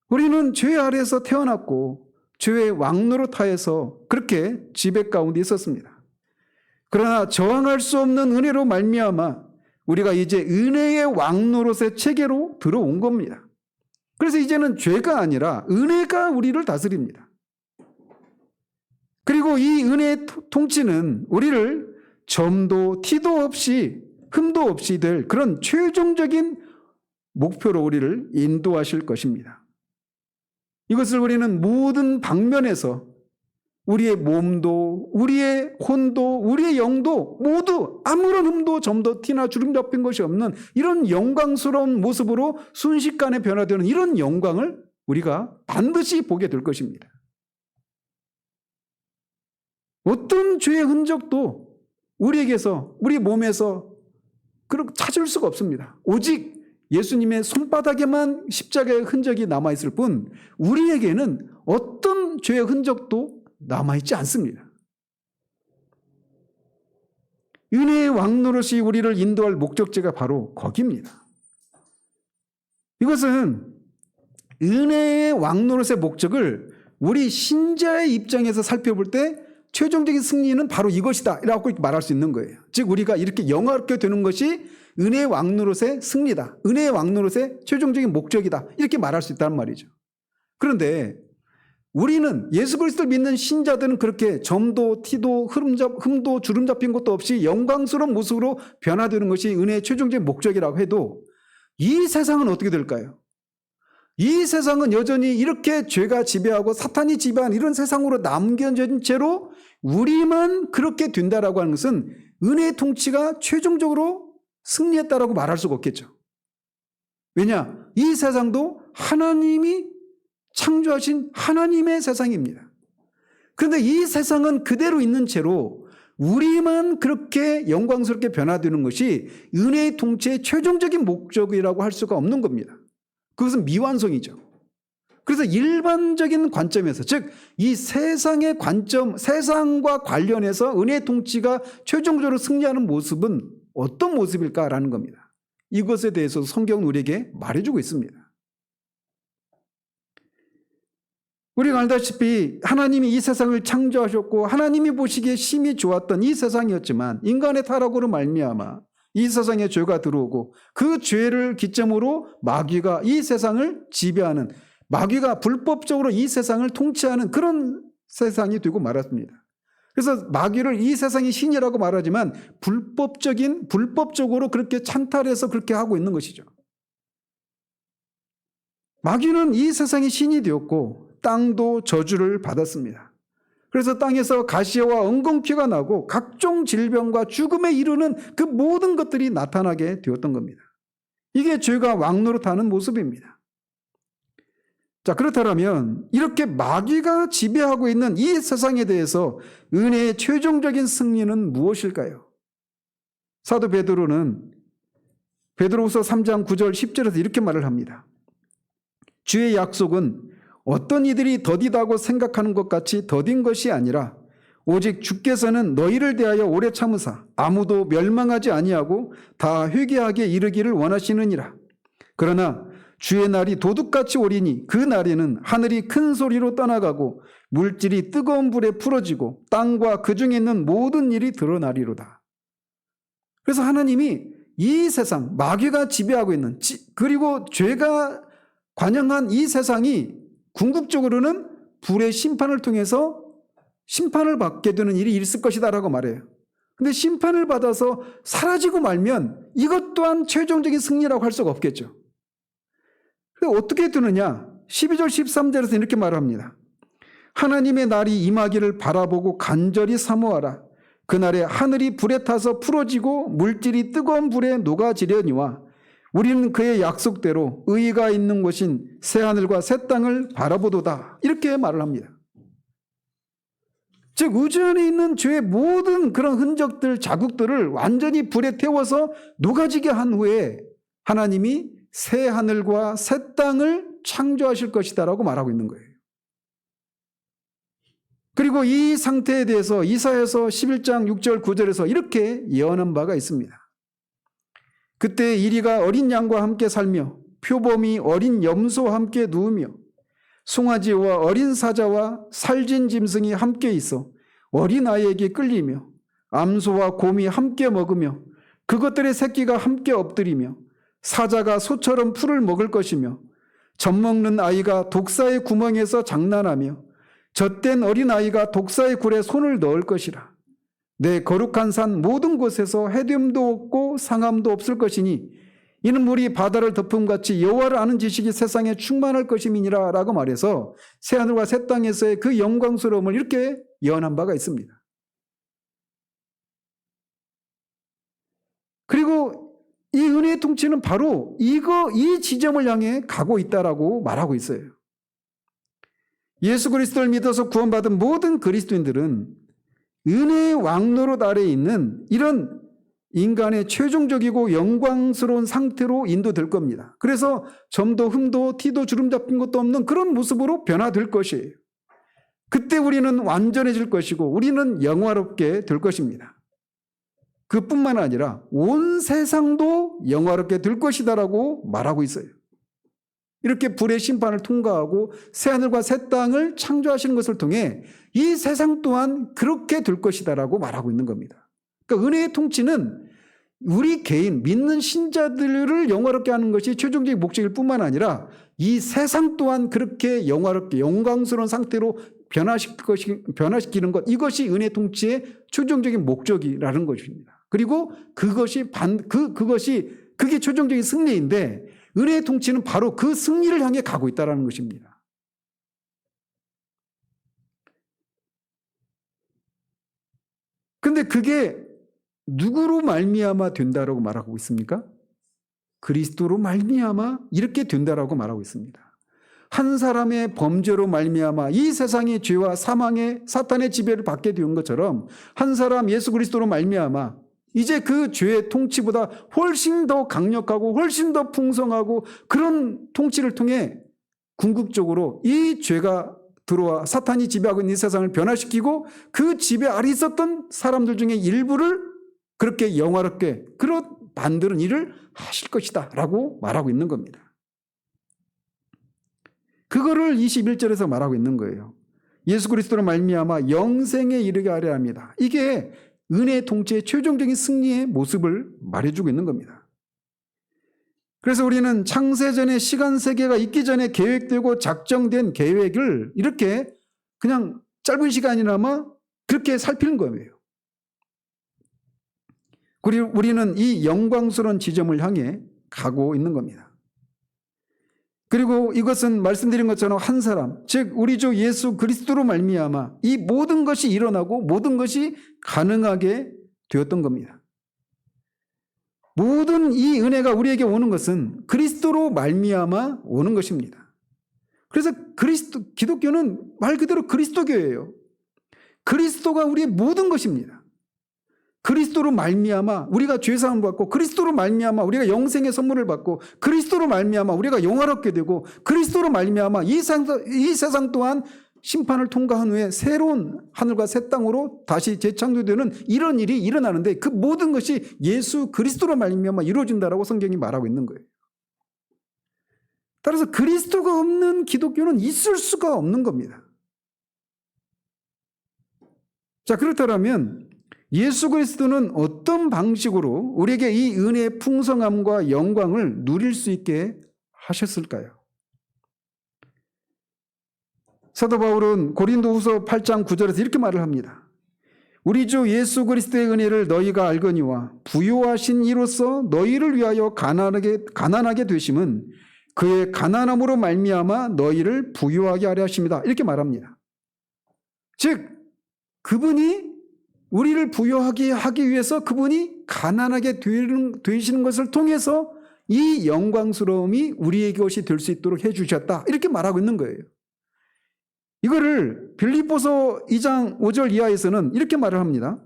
우리는 죄 아래에서 태어났고 죄의 왕노릇하에서 그렇게 지배 가운데 있었습니다. 그러나 저항할 수 없는 은혜로 말미암아 우리가 이제 은혜의 왕노릇의 체계로 들어온 겁니다. 그래서 이제는 죄가 아니라 은혜가 우리를 다스립니다. 그리고 이 은혜의 통치는 우리를 점도 티도 없이 흠도 없이 될 그런 최종적인 목표로 우리를 인도하실 것입니다. 이것을 우리는 모든 방면에서 우리의 몸도 우리의 혼도 우리의 영도 모두 아무런 흠도 점도 티나 주름 잡힌 것이 없는 이런 영광스러운 모습으로 순식간에 변화되는 이런 영광을 우리가 반드시 보게 될 것입니다. 어떤 죄의 흔적도 우리에게서 우리 몸에서 찾을 수가 없습니다. 오직 예수님의 손바닥에만 십자가의 흔적이 남아있을 뿐 우리에게는 어떤 죄의 흔적도 남아있지 않습니다. 은혜의 왕노릇이 우리를 인도할 목적지가 바로 거기입니다. 이것은 은혜의 왕노릇의 목적을 우리 신자의 입장에서 살펴볼 때 최종적인 승리는 바로 이것이다 라고 말할 수 있는 거예요. 즉 우리가 이렇게 영화롭게 되는 것이 은혜의 왕노릇의 승리다. 은혜의 왕노릇의 최종적인 목적이다. 이렇게 말할 수 있다는 말이죠. 그런데 우리는 예수 그리스도를 믿는 신자들은 그렇게 점도 티도 흠도 주름 잡힌 것도 없이 영광스러운 모습으로 변화되는 것이 은혜의 최종적인 목적이라고 해도 이 세상은 어떻게 될까요? 이 세상은 여전히 이렇게 죄가 지배하고 사탄이 지배한 이런 세상으로 남겨진 채로 우리만 그렇게 된다라고 하는 것은 은혜의 통치가 최종적으로 승리했다라고 말할 수가 없겠죠. 왜냐? 이 세상도 하나님이 창조하신 하나님의 세상입니다. 그런데 이 세상은 그대로 있는 채로 우리만 그렇게 영광스럽게 변화되는 것이 은혜의 통치의 최종적인 목적이라고 할 수가 없는 겁니다. 그것은 미완성이죠. 그래서 일반적인 관점에서 즉 이 세상의 관점, 세상과 관련해서 은혜의 통치가 최종적으로 승리하는 모습은 어떤 모습일까라는 겁니다. 이것에 대해서 성경은 우리에게 말해주고 있습니다. 우리가 알다시피 하나님이 이 세상을 창조하셨고 하나님이 보시기에 심히 좋았던 이 세상이었지만 인간의 타락으로 말미암아 이 세상에 죄가 들어오고 그 죄를 기점으로 마귀가 이 세상을 지배하는 마귀가 불법적으로 이 세상을 통치하는 그런 세상이 되고 말았습니다. 그래서 마귀를 이 세상이 신이라고 말하지만 불법적으로 그렇게 찬탈해서 그렇게 하고 있는 것이죠. 마귀는 이 세상의 신이 되었고 땅도 저주를 받았습니다. 그래서 땅에서 가시와 엉겅퀴가 나고 각종 질병과 죽음에 이르는 그 모든 것들이 나타나게 되었던 겁니다. 이게 죄가 왕노릇하는 모습입니다. 자, 그렇다면 이렇게 마귀가 지배하고 있는 이 세상에 대해서 은혜의 최종적인 승리는 무엇일까요? 사도 베드로는 베드로후서 3장 9절 10절에서 이렇게 말을 합니다. 주의 약속은 어떤 이들이 더디다고 생각하는 것 같이 더딘 것이 아니라 오직 주께서는 너희를 대하여 오래 참으사 아무도 멸망하지 아니하고 다 회개하게 이르기를 원하시느니라. 그러나 주의 날이 도둑같이 오리니 그 날에는 하늘이 큰 소리로 떠나가고 물질이 뜨거운 불에 풀어지고 땅과 그 중에 있는 모든 일이 드러나리로다. 그래서 하나님이 이 세상, 마귀가 지배하고 있는, 그리고 죄가 관영한 이 세상이 궁극적으로는 불의 심판을 통해서 심판을 받게 되는 일이 있을 것이다 라고 말해요. 근데 심판을 받아서 사라지고 말면 이것 또한 최종적인 승리라고 할 수가 없겠죠. 어떻게 되느냐? 12절 13절에서 이렇게 말합니다. 하나님의 날이 임하기를 바라보고 간절히 사모하라. 그날에 하늘이 불에 타서 풀어지고 물질이 뜨거운 불에 녹아지려니와 우리는 그의 약속대로 의가 있는 곳인 새하늘과 새 땅을 바라보도다. 이렇게 말을 합니다. 즉 우주 안에 있는 죄의 모든 그런 흔적들, 자국들을 완전히 불에 태워서 녹아지게 한 후에 하나님이 새 하늘과 새 땅을 창조하실 것이다 라고 말하고 있는 거예요. 그리고 이 상태에 대해서 이사야서 11장 6절 9절에서 이렇게 예언한 바가 있습니다. 그때 이리가 어린 양과 함께 살며 표범이 어린 염소와 함께 누우며 송아지와 어린 사자와 살진 짐승이 함께 있어 어린 아이에게 끌리며 암소와 곰이 함께 먹으며 그것들의 새끼가 함께 엎드리며 사자가 소처럼 풀을 먹을 것이며 젖먹는 아이가 독사의 구멍에서 장난하며 젖된 어린아이가 독사의 굴에 손을 넣을 것이라. 내 거룩한 산 모든 곳에서 해됨도 없고 상함도 없을 것이니 이는 물이 바다를 덮음같이 여호와를 아는 지식이 세상에 충만할 것임이니라 라고 말해서 새하늘과 새 땅에서의 그 영광스러움을 이렇게 예언한 바가 있습니다. 그리고 이 은혜의 통치는 바로 이 지점을 향해 가고 있다라고 말하고 있어요. 예수 그리스도를 믿어서 구원받은 모든 그리스도인들은 은혜의 왕노릇 아래에 있는 이런 인간의 최종적이고 영광스러운 상태로 인도될 겁니다. 그래서 점도 흠도 티도 주름 잡힌 것도 없는 그런 모습으로 변화될 것이에요. 그때 우리는 완전해질 것이고 우리는 영화롭게 될 것입니다. 그뿐만 아니라 온 세상도 영화롭게 될 것이다라고 말하고 있어요. 이렇게 불의 심판을 통과하고 새하늘과 새 땅을 창조하시는 것을 통해 이 세상 또한 그렇게 될 것이다라고 말하고 있는 겁니다. 그러니까 은혜의 통치는 우리 개인 믿는 신자들을 영화롭게 하는 것이 최종적인 목적일 뿐만 아니라 이 세상 또한 그렇게 영화롭게 영광스러운 상태로 변화시키는 것, 이것이 은혜의 통치의 최종적인 목적이라는 것입니다. 그리고 그게 최종적인 승리인데 은혜의 통치는 바로 그 승리를 향해 가고 있다는 것입니다. 그런데 그게 누구로 말미암아 된다라고 말하고 있습니까? 그리스도로 말미암아 이렇게 된다라고 말하고 있습니다. 한 사람의 범죄로 말미암아 이 세상의 죄와 사망의 사탄의 지배를 받게 된 것처럼 한 사람 예수 그리스도로 말미암아 이제 그 죄의 통치보다 훨씬 더 강력하고 훨씬 더 풍성하고 그런 통치를 통해 궁극적으로 이 죄가 들어와 사탄이 지배하고 있는 이 세상을 변화시키고 그 지배 아래 있었던 사람들 중에 일부를 그렇게 영화롭게 그런 만드는 일을 하실 것이다 라고 말하고 있는 겁니다. 그거를 21절에서 말하고 있는 거예요. 예수 그리스도로 말미암아 영생에 이르게 하려 합니다. 이게 은혜의 통치의 최종적인 승리의 모습을 말해주고 있는 겁니다. 그래서 우리는 창세전에 시간 세계가 있기 전에 계획되고 작정된 계획을 이렇게 그냥 짧은 시간이나마 그렇게 살피는 거예요. 그리고 우리는 이 영광스러운 지점을 향해 가고 있는 겁니다. 그리고 이것은 말씀드린 것처럼 한 사람, 즉 우리 주 예수 그리스도로 말미암아 이 모든 것이 일어나고 모든 것이 가능하게 되었던 겁니다. 모든 이 은혜가 우리에게 오는 것은 그리스도로 말미암아 오는 것입니다. 그래서 기독교는 말 그대로 그리스도교예요. 그리스도가 우리의 모든 것입니다. 그리스도로 말미암아 우리가 죄사함을 받고, 그리스도로 말미암아 우리가 영생의 선물을 받고, 그리스도로 말미암아 우리가 영화롭게 되고, 그리스도로 말미암아 이 세상 또한 심판을 통과한 후에 새로운 하늘과 새 땅으로 다시 재창조되는 이런 일이 일어나는데, 그 모든 것이 예수 그리스도로 말미암아 이루어진다라고 성경이 말하고 있는 거예요. 따라서 그리스도가 없는 기독교는 있을 수가 없는 겁니다. 자, 그렇다면 예수 그리스도는 어떤 방식으로 우리에게 이 은혜의 풍성함과 영광을 누릴 수 있게 하셨을까요? 사도 바울은 고린도후서 8장 9절에서 이렇게 말을 합니다. 우리 주 예수 그리스도의 은혜를 너희가 알거니와 부요하신 이로써 너희를 위하여 가난하게 되심은 그의 가난함으로 말미암아 너희를 부요하게 하려 하십니다. 이렇게 말합니다. 즉 그분이 우리를 부요하게 하기 위해서 그분이 가난하게 되시는 것을 통해서 이 영광스러움이 우리의 것이 될 수 있도록 해주셨다. 이렇게 말하고 있는 거예요. 이거를 빌립보서 2장 5절 이하에서는 이렇게 말을 합니다.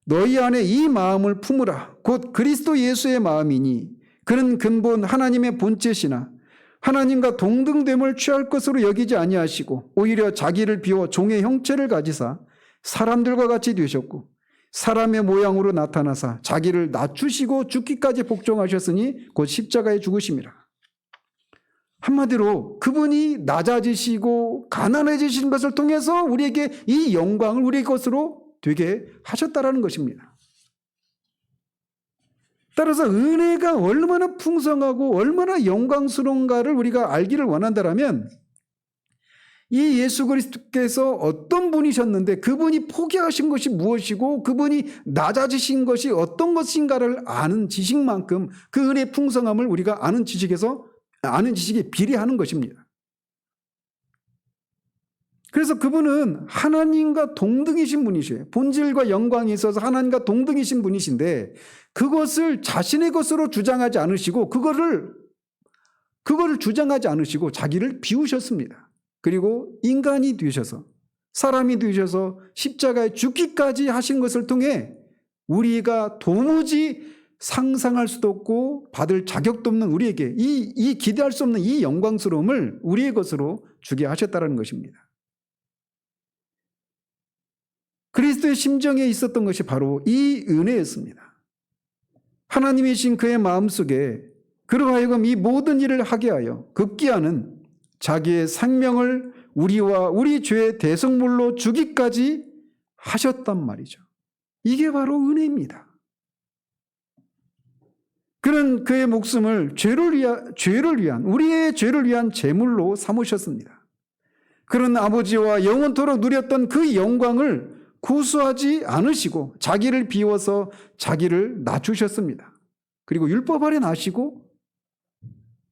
너희 안에 이 마음을 품으라. 곧 그리스도 예수의 마음이니 그는 근본 하나님의 본체시나 하나님과 동등됨을 취할 것으로 여기지 아니하시고 오히려 자기를 비워 종의 형체를 가지사 사람들과 같이 되셨고 사람의 모양으로 나타나사 자기를 낮추시고 죽기까지 복종하셨으니 곧 십자가에 죽으심이라. 한마디로 그분이 낮아지시고 가난해지신 것을 통해서 우리에게 이 영광을 우리의 것으로 되게 하셨다라는 것입니다. 따라서 은혜가 얼마나 풍성하고 얼마나 영광스러운가를 우리가 알기를 원한다면 이 예수 그리스도께서 어떤 분이셨는데 그분이 포기하신 것이 무엇이고 그분이 낮아지신 것이 어떤 것인가를 아는 지식만큼 그 은혜의 풍성함을 우리가 아는 지식에 비례하는 것입니다. 그래서 그분은 하나님과 동등이신 분이세요. 본질과 영광이 있어서 하나님과 동등이신 분이신데 그것을 자신의 것으로 주장하지 않으시고 그거를 주장하지 않으시고 자기를 비우셨습니다. 그리고 인간이 되셔서 사람이 되셔서 십자가에 죽기까지 하신 것을 통해 우리가 도무지 상상할 수도 없고 받을 자격도 없는 우리에게 이 기대할 수 없는 이 영광스러움을 우리의 것으로 주게 하셨다는 것입니다. 그리스도의 심정에 있었던 것이 바로 이 은혜였습니다. 하나님이신 그의 마음속에 그로 하여금 이 모든 일을 하게 하여 급기야는 자기의 생명을 우리와 우리 죄의 대속물로 주기까지 하셨단 말이죠. 이게 바로 은혜입니다. 그는 그의 목숨을 우리의 죄를 위한 제물로 삼으셨습니다. 그는 아버지와 영원토록 누렸던 그 영광을 구수하지 않으시고 자기를 비워서 자기를 낮추셨습니다. 그리고 율법 아래 나시고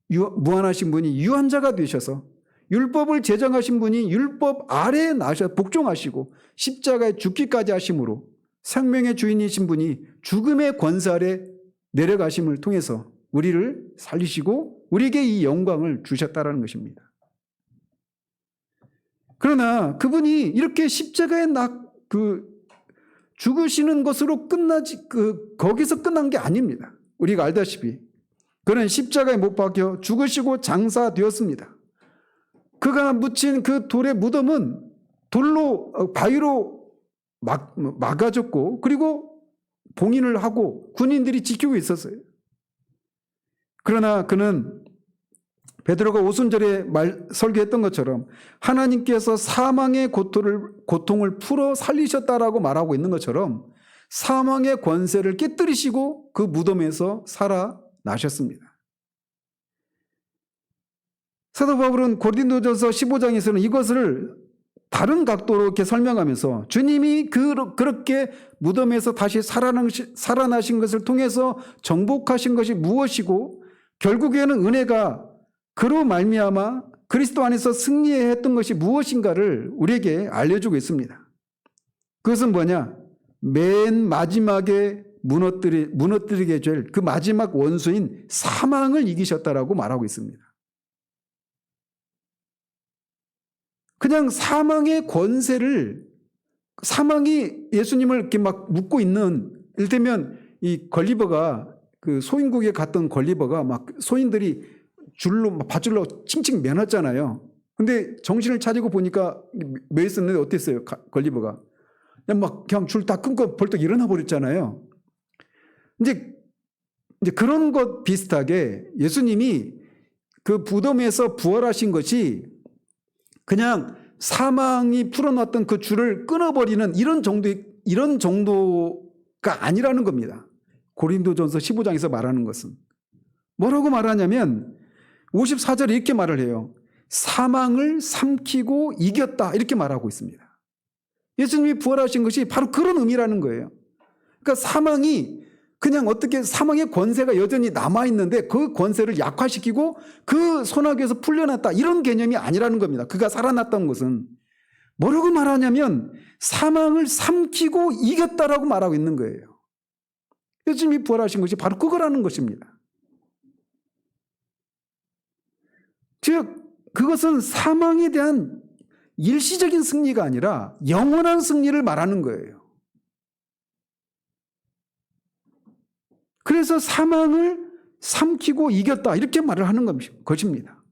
무한하신 분이 유한자가 되셔서 율법을 제정하신 분이 율법 아래에 나셔 복종하시고 십자가에 죽기까지 하심으로 생명의 주인이신 분이 죽음의 권세 아래 내려가심을 통해서 우리를 살리시고 우리에게 이 영광을 주셨다라는 것입니다. 그러나 그분이 이렇게 십자가에 죽으시는 것으로 거기서 끝난 게 아닙니다. 우리가 알다시피 그는 십자가에 못 박혀 죽으시고 장사되었습니다. 그가 묻힌 그 돌의 무덤은 바위로 막아졌고 그리고 봉인을 하고 군인들이 지키고 있었어요. 그러나 그는 베드로가 오순절에 설교했던 것처럼 하나님께서 사망의 고통을 풀어 살리셨다라고 말하고 있는 것처럼 사망의 권세를 깨뜨리시고 그 무덤에서 살아나셨습니다. 사도 바울은 고린도전서 15장에서는 이것을 다른 각도로 이렇게 설명하면서 주님이 그렇게 무덤에서 다시 살아나신 것을 통해서 정복하신 것이 무엇이고 결국에는 은혜가 그로 말미암아 그리스도 안에서 승리했던 것이 무엇인가를 우리에게 알려주고 있습니다. 그것은 뭐냐? 맨 마지막에 무너뜨리게 될 그 마지막 원수인 사망을 이기셨다라고 말하고 있습니다. 그냥 사망의 권세를, 사망이 예수님을 이렇게 막 묶고 있는, 이를테면 이 걸리버가, 그 소인국에 갔던 걸리버가 막 소인들이 줄로, 밧줄로 칭칭 매놨잖아요. 근데 정신을 차리고 보니까 매 있었는데 어땠어요? 걸리버가. 그냥 줄 다 끊고 벌떡 일어나 버렸잖아요. 이제 그런 것 비슷하게 예수님이 그 무덤에서 부활하신 것이 그냥 사망이 풀어놨던 그 줄을 끊어버리는 이런 정도가 아니라는 겁니다. 고린도전서 15장에서 말하는 것은 뭐라고 말하냐면 54절에 이렇게 말을 해요. 사망을 삼키고 이겼다, 이렇게 말하고 있습니다. 예수님이 부활하신 것이 바로 그런 의미라는 거예요. 그러니까 사망이 그냥 어떻게, 사망의 권세가 여전히 남아있는데 그 권세를 약화시키고 그 소나기에서 풀려났다, 이런 개념이 아니라는 겁니다. 그가 살아났던 것은 뭐라고 말하냐면 사망을 삼키고 이겼다라고 말하고 있는 거예요. 예수님이 부활하신 것이 바로 그거라는 것입니다. 즉 그것은 사망에 대한 일시적인 승리가 아니라 영원한 승리를 말하는 거예요. 그래서 사망을 삼키고 이겼다, 이렇게 말을 하는 것입니다.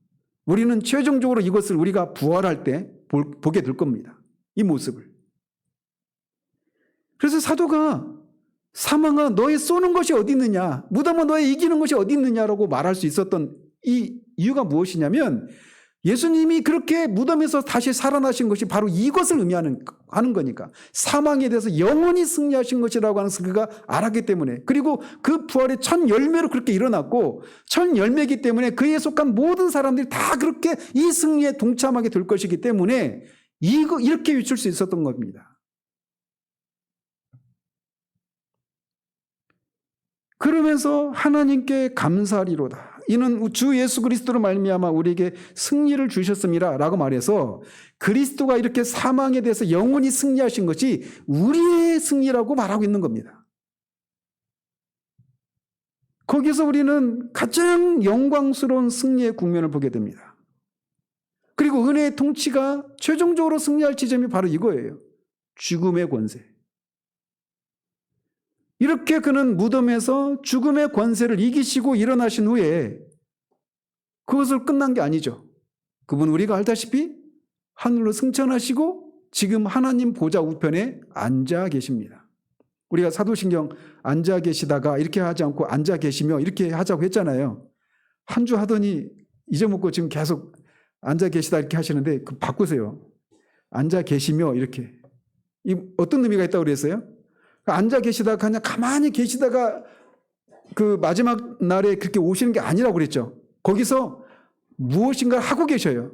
우리는 최종적으로 이것을 우리가 부활할 때 보게 될 겁니다. 이 모습을. 그래서 사도가 사망아 너의 쏘는 것이 어디 있느냐, 무덤아 너의 이기는 것이 어디 있느냐라고 말할 수 있었던 이 이유가 무엇이냐면 예수님이 그렇게 무덤에서 다시 살아나신 것이 바로 이것을 의미하는 거니까, 사망에 대해서 영원히 승리하신 것이라고 하는 것을 그가 알았기 때문에, 그리고 그 부활의 첫 열매로 그렇게 일어났고 첫 열매이기 때문에 그에 속한 모든 사람들이 다 그렇게 이 승리에 동참하게 될 것이기 때문에 이렇게 외칠 수 있었던 겁니다. 그러면서 하나님께 감사하리로다. 이는 주 예수 그리스도로 말미암아 우리에게 승리를 주셨습니다 라고 말해서 그리스도가 이렇게 사망에 대해서 영원히 승리하신 것이 우리의 승리라고 말하고 있는 겁니다. 거기서 우리는 가장 영광스러운 승리의 국면을 보게 됩니다. 그리고 은혜의 통치가 최종적으로 승리할 지점이 바로 이거예요. 죽음의 권세. 이렇게 그는 무덤에서 죽음의 권세를 이기시고 일어나신 후에 그것을 끝난 게 아니죠. 그분 우리가 알다시피 하늘로 승천하시고 지금 하나님 보좌 우편에 앉아 계십니다. 우리가 사도신경 앉아 계시다가 이렇게 하지 않고 앉아 계시며 이렇게 하자고 했잖아요. 한 주 하더니 잊어먹고 지금 계속 앉아 계시다 이렇게 하시는데 바꾸세요. 앉아 계시며 이렇게. 이 어떤 의미가 있다고 그랬어요? 앉아 계시다가 그냥 가만히 계시다가 그 마지막 날에 그렇게 오시는 게 아니라고 그랬죠. 거기서 무엇인가 하고 계셔요.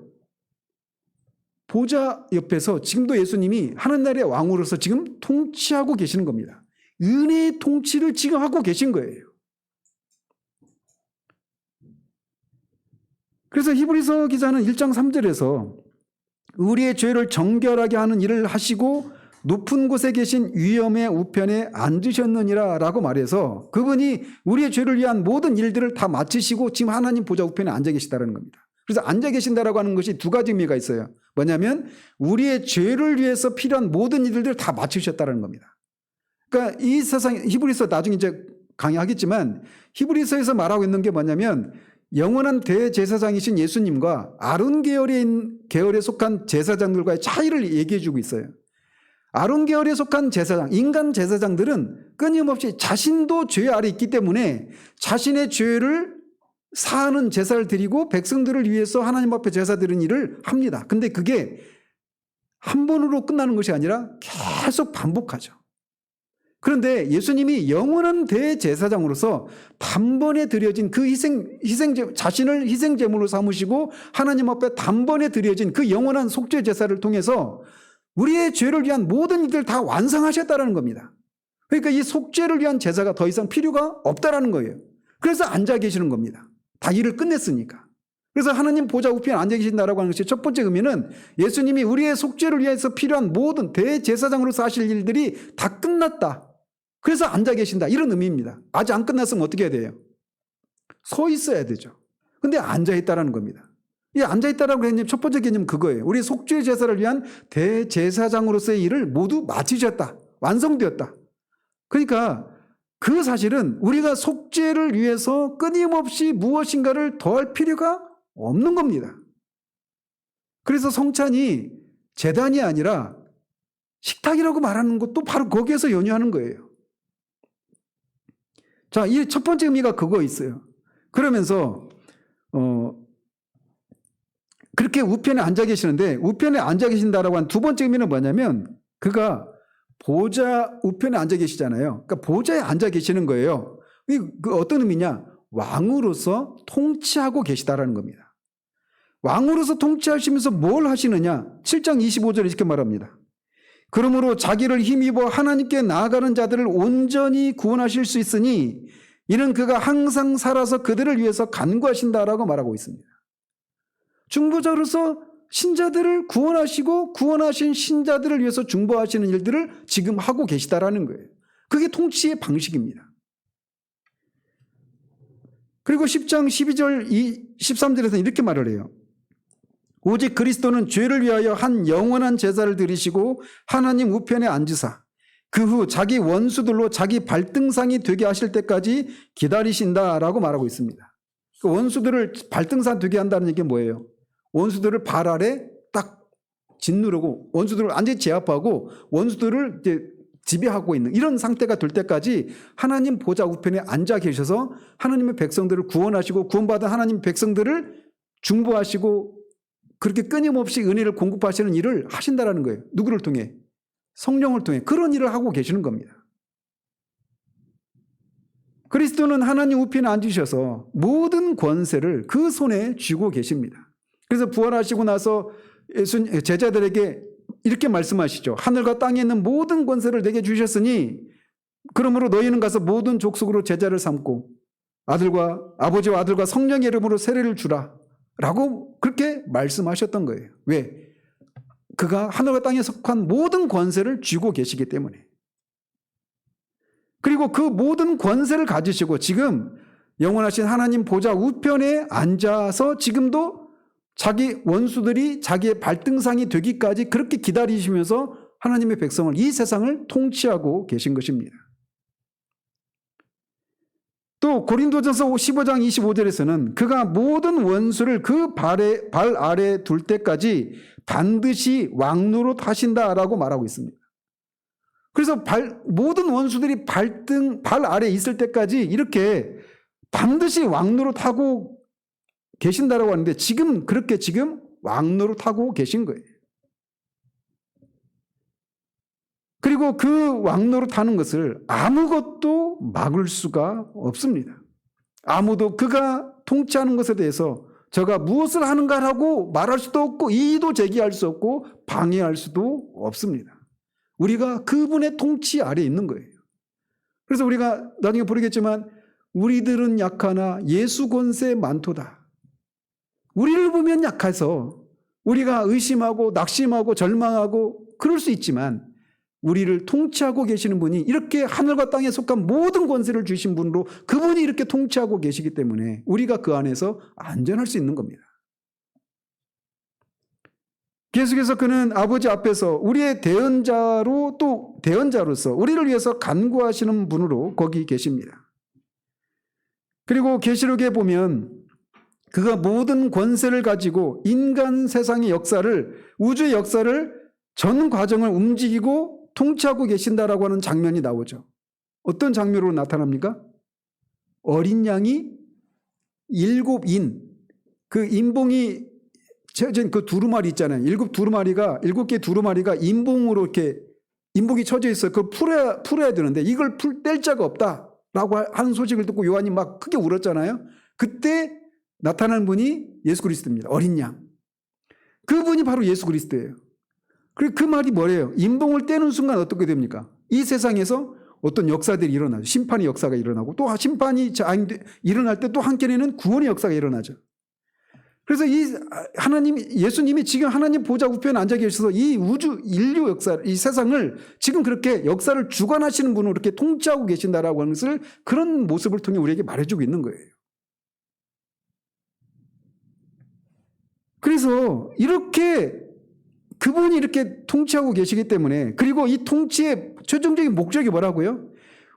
보좌 옆에서 지금도 예수님이 하늘나라의 왕으로서 지금 통치하고 계시는 겁니다. 은혜의 통치를 지금 하고 계신 거예요. 그래서 히브리서 기자는 1장 3절에서 우리의 죄를 정결하게 하는 일을 하시고 높은 곳에 계신 위엄의 우편에 앉으셨느니라 라고 말해서 그분이 우리의 죄를 위한 모든 일들을 다 마치시고 지금 하나님 보좌 우편에 앉아 계시다는 겁니다. 그래서 앉아 계신다라고 하는 것이 두 가지 의미가 있어요. 뭐냐면 우리의 죄를 위해서 필요한 모든 일들을 다 마치셨다는 겁니다. 그러니까 이 세상, 히브리서 나중에 이제 강의하겠지만 히브리서에서 말하고 있는 게 뭐냐면 영원한 대제사장이신 예수님과 아론 계열에 속한 제사장들과의 차이를 얘기해 주고 있어요. 아론 계열에 속한 제사장, 인간 제사장들은 끊임없이 자신도 죄 아래 있기 때문에 자신의 죄를 사하는 제사를 드리고 백성들을 위해서 하나님 앞에 제사 드리는 일을 합니다. 근데 그게 한 번으로 끝나는 것이 아니라 계속 반복하죠. 그런데 예수님이 영원한 대제사장으로서 단번에 드려진 그 자신을 희생제물로 삼으시고 하나님 앞에 단번에 드려진 그 영원한 속죄 제사를 통해서 우리의 죄를 위한 모든 일들 다 완성하셨다는 겁니다. 그러니까 이 속죄를 위한 제사가 더 이상 필요가 없다라는 거예요. 그래서 앉아 계시는 겁니다. 다 일을 끝냈으니까. 그래서 하나님 보좌 우편에 앉아 계신다라고 하는 것이 첫 번째 의미는 예수님이 우리의 속죄를 위해서 필요한 모든 대제사장으로서 하실 일들이 다 끝났다. 그래서 앉아 계신다. 이런 의미입니다. 아직 안 끝났으면 어떻게 해야 돼요? 서 있어야 되죠. 근데 앉아 있다라는 겁니다. 이 앉아있다라고 개념, 첫 번째 개념 그거예요. 우리 속죄 제사를 위한 대제사장으로서의 일을 모두 마치셨다. 완성되었다. 그러니까 그 사실은 우리가 속죄를 위해서 끊임없이 무엇인가를 더할 필요가 없는 겁니다. 그래서 성찬이 제단이 아니라 식탁이라고 말하는 것도 바로 거기에서 연유하는 거예요. 자, 이 첫 번째 의미가 그거 있어요. 그러면서 그렇게 우편에 앉아 계시는데, 우편에 앉아 계신다라고 한 두 번째 의미는 뭐냐면, 그가 보좌 우편에 앉아 계시잖아요. 그러니까 보좌에 앉아 계시는 거예요. 그 어떤 의미냐? 왕으로서 통치하고 계시다라는 겁니다. 왕으로서 통치하시면서 뭘 하시느냐? 7장 25절에 이렇게 말합니다. 그러므로 자기를 힘입어 하나님께 나아가는 자들을 온전히 구원하실 수 있으니 이는 그가 항상 살아서 그들을 위해서 간구하신다라고 말하고 있습니다. 중보자로서 신자들을 구원하시고 구원하신 신자들을 위해서 중보하시는 일들을 지금 하고 계시다라는 거예요. 그게 통치의 방식입니다. 그리고 10장 12절 13절에서 이렇게 말을 해요. 오직 그리스도는 죄를 위하여 한 영원한 제사를 드리시고 하나님 우편에 앉으사 그 후 자기 원수들로 자기 발등상이 되게 하실 때까지 기다리신다라고 말하고 있습니다. 그 원수들을 발등상 되게 한다는 얘기가 뭐예요? 원수들을 발 아래 딱 짓누르고 원수들을 완전히 제압하고 원수들을 이제 지배하고 있는 이런 상태가 될 때까지 하나님 보좌 우편에 앉아 계셔서 하나님의 백성들을 구원하시고 구원받은 하나님 백성들을 중보하시고 그렇게 끊임없이 은혜를 공급하시는 일을 하신다라는 거예요. 누구를 통해? 성령을 통해 그런 일을 하고 계시는 겁니다. 그리스도는 하나님 우편에 앉으셔서 모든 권세를 그 손에 쥐고 계십니다. 그래서 부활하시고 나서 제자들에게 이렇게 말씀하시죠. 하늘과 땅에 있는 모든 권세를 내게 주셨으니 그러므로 너희는 가서 모든 족속으로 제자를 삼고 아버지와 아들과 성령의 이름으로 세례를 주라 라고 그렇게 말씀하셨던 거예요. 왜? 그가 하늘과 땅에 속한 모든 권세를 쥐고 계시기 때문에. 그리고 그 모든 권세를 가지시고 지금 영원하신 하나님 보좌 우편에 앉아서 지금도 자기 원수들이 자기의 발등상이 되기까지 그렇게 기다리시면서 하나님의 백성을, 이 세상을 통치하고 계신 것입니다. 또 고린도전서 15장 25절에서는 그가 모든 원수를 그 발 아래 둘 때까지 반드시 왕노릇 하신다라고 말하고 있습니다. 그래서 모든 원수들이 발 아래 있을 때까지 이렇게 반드시 왕노릇 하고 계신다라고 하는데 지금 그렇게 지금 왕노릇 하고 계신 거예요. 그리고 그 왕노릇 하는 것을 아무것도 막을 수가 없습니다. 아무도 그가 통치하는 것에 대해서 저가 무엇을 하는가라고 말할 수도 없고 이의도 제기할 수 없고 방해할 수도 없습니다. 우리가 그분의 통치 아래에 있는 거예요. 그래서 우리가 나중에 부르겠지만 우리들은 약하나 예수 권세 많도다. 우리를 보면 약해서 우리가 의심하고 낙심하고 절망하고 그럴 수 있지만 우리를 통치하고 계시는 분이 이렇게 하늘과 땅에 속한 모든 권세를 주신 분으로 그분이 이렇게 통치하고 계시기 때문에 우리가 그 안에서 안전할 수 있는 겁니다. 계속해서 그는 아버지 앞에서 우리의 대언자로 또 대언자로서 우리를 위해서 간구하시는 분으로 거기 계십니다. 그리고 계시록에 보면 그가 모든 권세를 가지고 인간 세상의 역사를, 우주의 역사를 전 과정을 움직이고 통치하고 계신다라고 하는 장면이 나오죠. 어떤 장면으로 나타납니까? 어린 양이 7인, 그 인봉이 쳐진 그 두루마리 있잖아요. 7개 두루마리가 인봉으로 이렇게 인봉이 쳐져 있어요. 그걸 풀어야 되는데 이걸 뗄 자가 없다라고 하는 소식을 듣고 요한이 막 크게 울었잖아요. 그때 나타난 분이 예수 그리스도입니다. 어린 양. 그분이 바로 예수 그리스도예요. 그리고 그 말이 뭐래요? 인봉을 떼는 순간 어떻게 됩니까? 이 세상에서 어떤 역사들이 일어나죠. 심판의 역사가 일어나고 또 심판이 일어날 때 또 한켠에는 구원의 역사가 일어나죠. 그래서 이 예수님이 지금 하나님 보좌 우편에 앉아 계셔서 이 우주, 인류 역사, 이 세상을 지금 그렇게 역사를 주관하시는 분으로 이렇게 통치하고 계신다라고 하는 것을 그런 모습을 통해 우리에게 말해주고 있는 거예요. 그래서 이렇게 그분이 이렇게 통치하고 계시기 때문에, 그리고 이 통치의 최종적인 목적이 뭐라고요?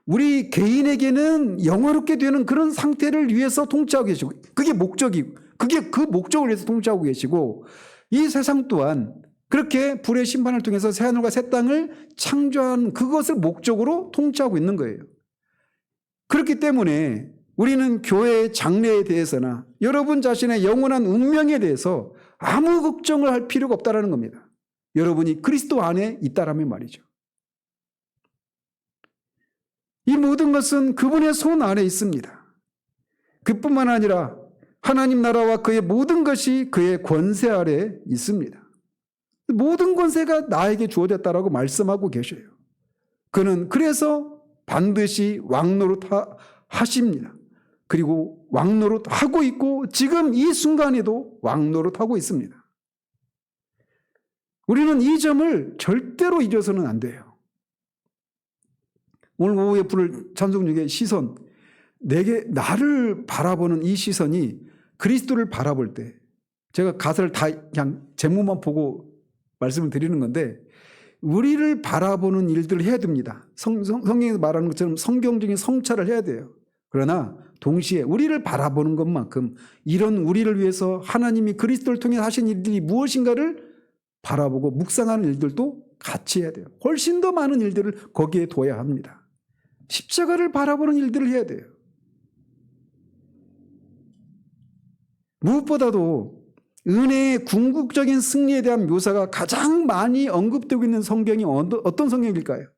우리 개인에게는 영화롭게 되는 그런 상태를 위해서 통치하고 계시고, 그게 목적이고, 그게 그 목적을 위해서 통치하고 계시고, 이 세상 또한 그렇게 불의 심판을 통해서 새하늘과 새 땅을 창조한 그것을 목적으로 통치하고 있는 거예요. 그렇기 때문에 우리는 교회의 장래에 대해서나 여러분 자신의 영원한 운명에 대해서 아무 걱정을 할 필요가 없다는 겁니다. 여러분이 그리스도 안에 있다라면 말이죠. 이 모든 것은 그분의 손 안에 있습니다. 그뿐만 아니라 하나님 나라와 그의 모든 것이 그의 권세 아래 있습니다. 모든 권세가 나에게 주어졌다라고 말씀하고 계셔요. 그는 그래서 반드시 왕노릇 하십니다. 그리고 왕노릇 하고 있고 지금 이 순간에도 왕노릇 하고 있습니다. 우리는 이 점을 절대로 잊어서는 안 돼요. 오늘 오후에 부를 찬송 중에 시선, 나를 바라보는 이 시선이 그리스도를 바라볼 때, 제가 가사를 다 그냥 제목만 보고 말씀을 드리는 건데, 우리를 바라보는 일들을 해야 됩니다. 성경에서 말하는 것처럼 성경적인 성찰을 해야 돼요. 그러나 동시에 우리를 바라보는 것만큼 이런 우리를 위해서 하나님이 그리스도를 통해 하신 일들이 무엇인가를 바라보고 묵상하는 일들도 같이 해야 돼요. 훨씬 더 많은 일들을 거기에 둬야 합니다. 십자가를 바라보는 일들을 해야 돼요. 무엇보다도 은혜의 궁극적인 승리에 대한 묘사가 가장 많이 언급되고 있는 성경이 어떤 성경일까요?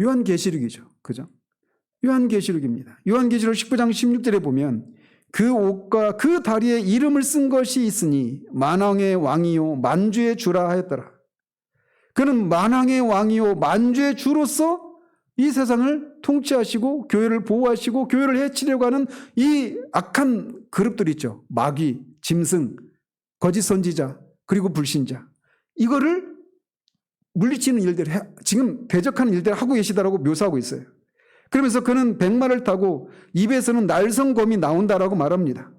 요한계시록이죠. 그죠? 요한계시록입니다. 요한계시록 19장 16절에 보면 그 옷과 그 다리에 이름을 쓴 것이 있으니 만왕의 왕이요 만주의 주라 하였더라. 그는 만왕의 왕이요 만주의 주로서 이 세상을 통치하시고 교회를 보호하시고 교회를 해치려고 하는 이 악한 그룹들 있죠. 마귀, 짐승, 거짓 선지자, 그리고 불신자. 이거를 물리치는 일들을 지금 대적하는 일들을 하고 계시다라고 묘사하고 있어요. 그러면서 그는 백마를 타고 입에서는 날성검이 나온다라고 말합니다.